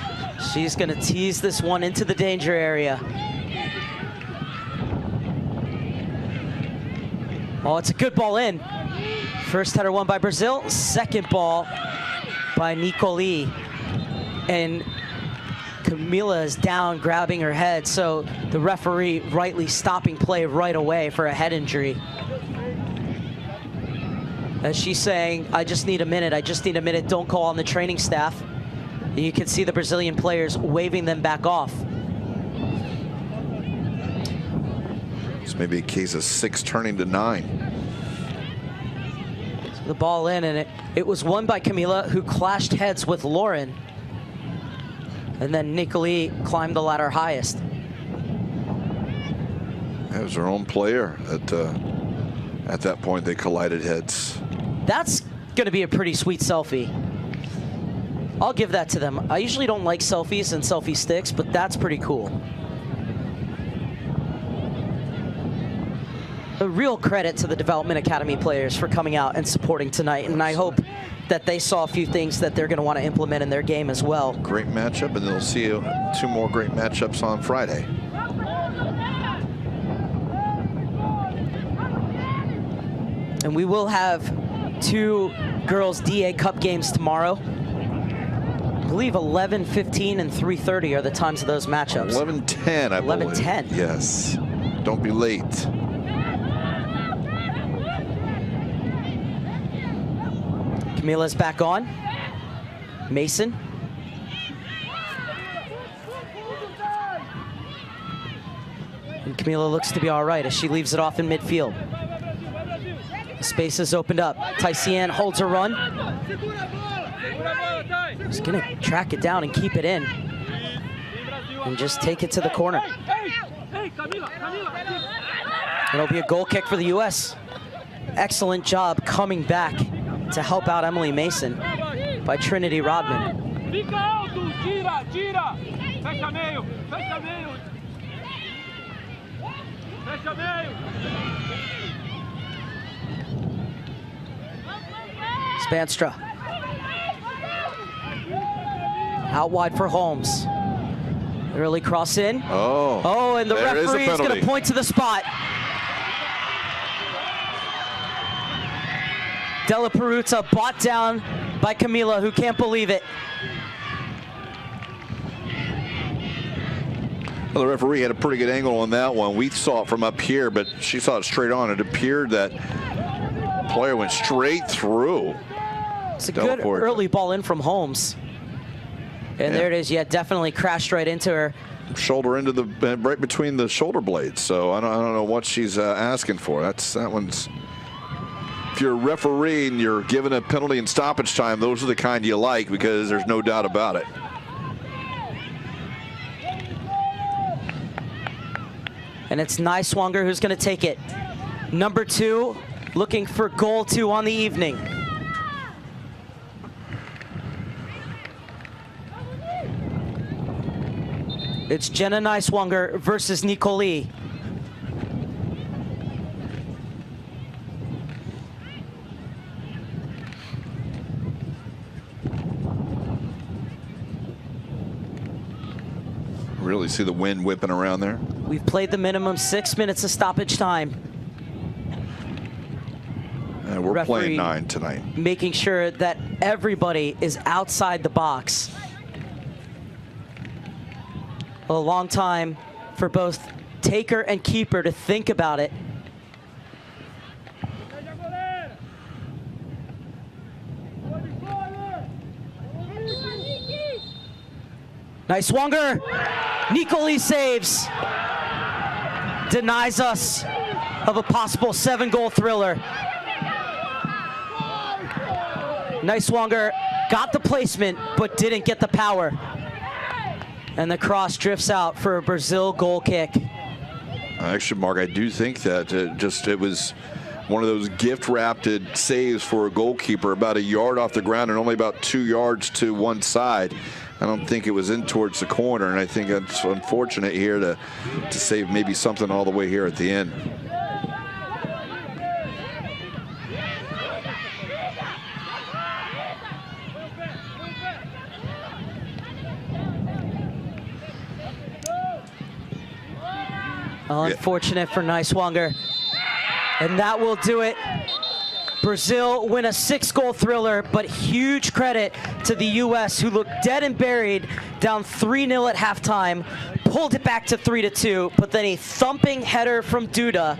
She's going to tease this one into the danger area. Oh, it's a good ball in. First header won by Brazil. Second ball by Nicoli. And Camila is down, grabbing her head, so the referee rightly stopping play right away for a head injury. As she's saying, I just need a minute, don't call on the training staff. And you can see the Brazilian players waving them back off. It's maybe a case of 6 turning to 9. So the ball in, and it was won by Camila, who clashed heads with Lauren. And then Nicoli climbed the ladder highest. That was her own player. At that point, they collided heads. That's going to be a pretty sweet selfie. I'll give that to them. I usually don't like selfies and selfie sticks, but that's pretty cool. A real credit to the Development Academy players for coming out and supporting tonight, and I hope that they saw a few things that they're going to want to implement in their game as well. Great matchup, and they'll see 2 more great matchups on Friday. And we will have 2 girls DA Cup games tomorrow. I believe 11:15 and 3:30 are the times of those matchups. 11:10, I believe. 11:10. Yes. Don't be late. Camila's back on. Mason. And Camila looks to be all right as she leaves it off in midfield. Space is opened up. Tycian holds her run. She's going to track it down and keep it in. and just take it to the corner. It'll be a goal kick for the U.S. Excellent job coming back to help out Emily Mason by Trinity Rodman. Spanstra. Out wide for Holmes. Early cross in. Oh, and the referee is going to point to the spot. Della Peruzza bought down by Camila, who can't believe it. Well, the referee had a pretty good angle on that one. We saw it from up here, but she saw it straight on. It appeared that player went straight through. It's a good early ball in from Holmes. And there it is. Yeah, definitely crashed right into her. Shoulder into the right between the shoulder blades. So I don't know what she's asking for. That one's. If you're a referee and you're given a penalty and stoppage time, those are the kind you like, because there's no doubt about it. And it's Niswanger who's going to take it. Number 2, looking for goal 2 on the evening. It's Jenna Niswanger versus Nicoli. Really see the wind whipping around there. We've played the minimum 6 minutes of stoppage time. And we're playing 9 tonight. Making sure that everybody is outside the box. A long time for both taker and keeper to think about it. Niswanger. Nicoli saves. Denies us of a possible 7-goal thriller. Niswanger got the placement, but didn't get the power. And the cross drifts out for a Brazil goal kick. Actually, Mark, I do think that it was one of those gift-wrapped saves for a goalkeeper, about a yard off the ground and only about 2 yards to one side. I don't think it was in towards the corner, and I think it's unfortunate here to save maybe something all the way here at the end. Unfortunate for Niswanger. And that will do it. Brazil win a 6-goal thriller, but huge credit to the U.S., who looked dead and buried, down 3-0 at halftime, pulled it back to 3-2, but then a thumping header from Duda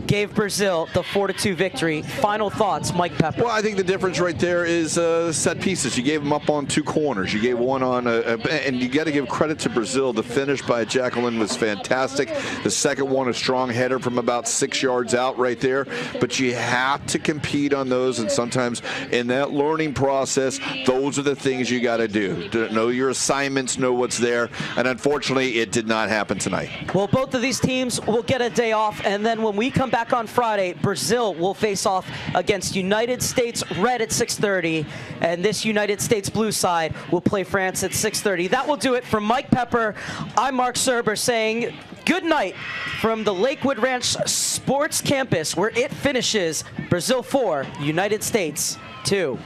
gave Brazil the 4-2 victory. Final thoughts, Mike Pepper. Well, I think the difference right there is set pieces. You gave them up on 2 corners. You gave one on, and you got to give credit to Brazil. The finish by Jacqueline was fantastic. The second one, a strong header from about 6 yards out right there. But you have to compete on those, and sometimes in that learning process, those are the things you got to do. Know your assignments, know what's there, and unfortunately, it did not happen tonight. Well, both of these teams will get a day off, and then when we come back on Friday, Brazil will face off against United States Red at 6:30, and this United States Blue side will play France at 6:30. That will do it for Mike Pepper. I'm Mark Serber saying good night from the Lakewood Ranch Sports Campus, where it finishes Brazil 4, United States 2.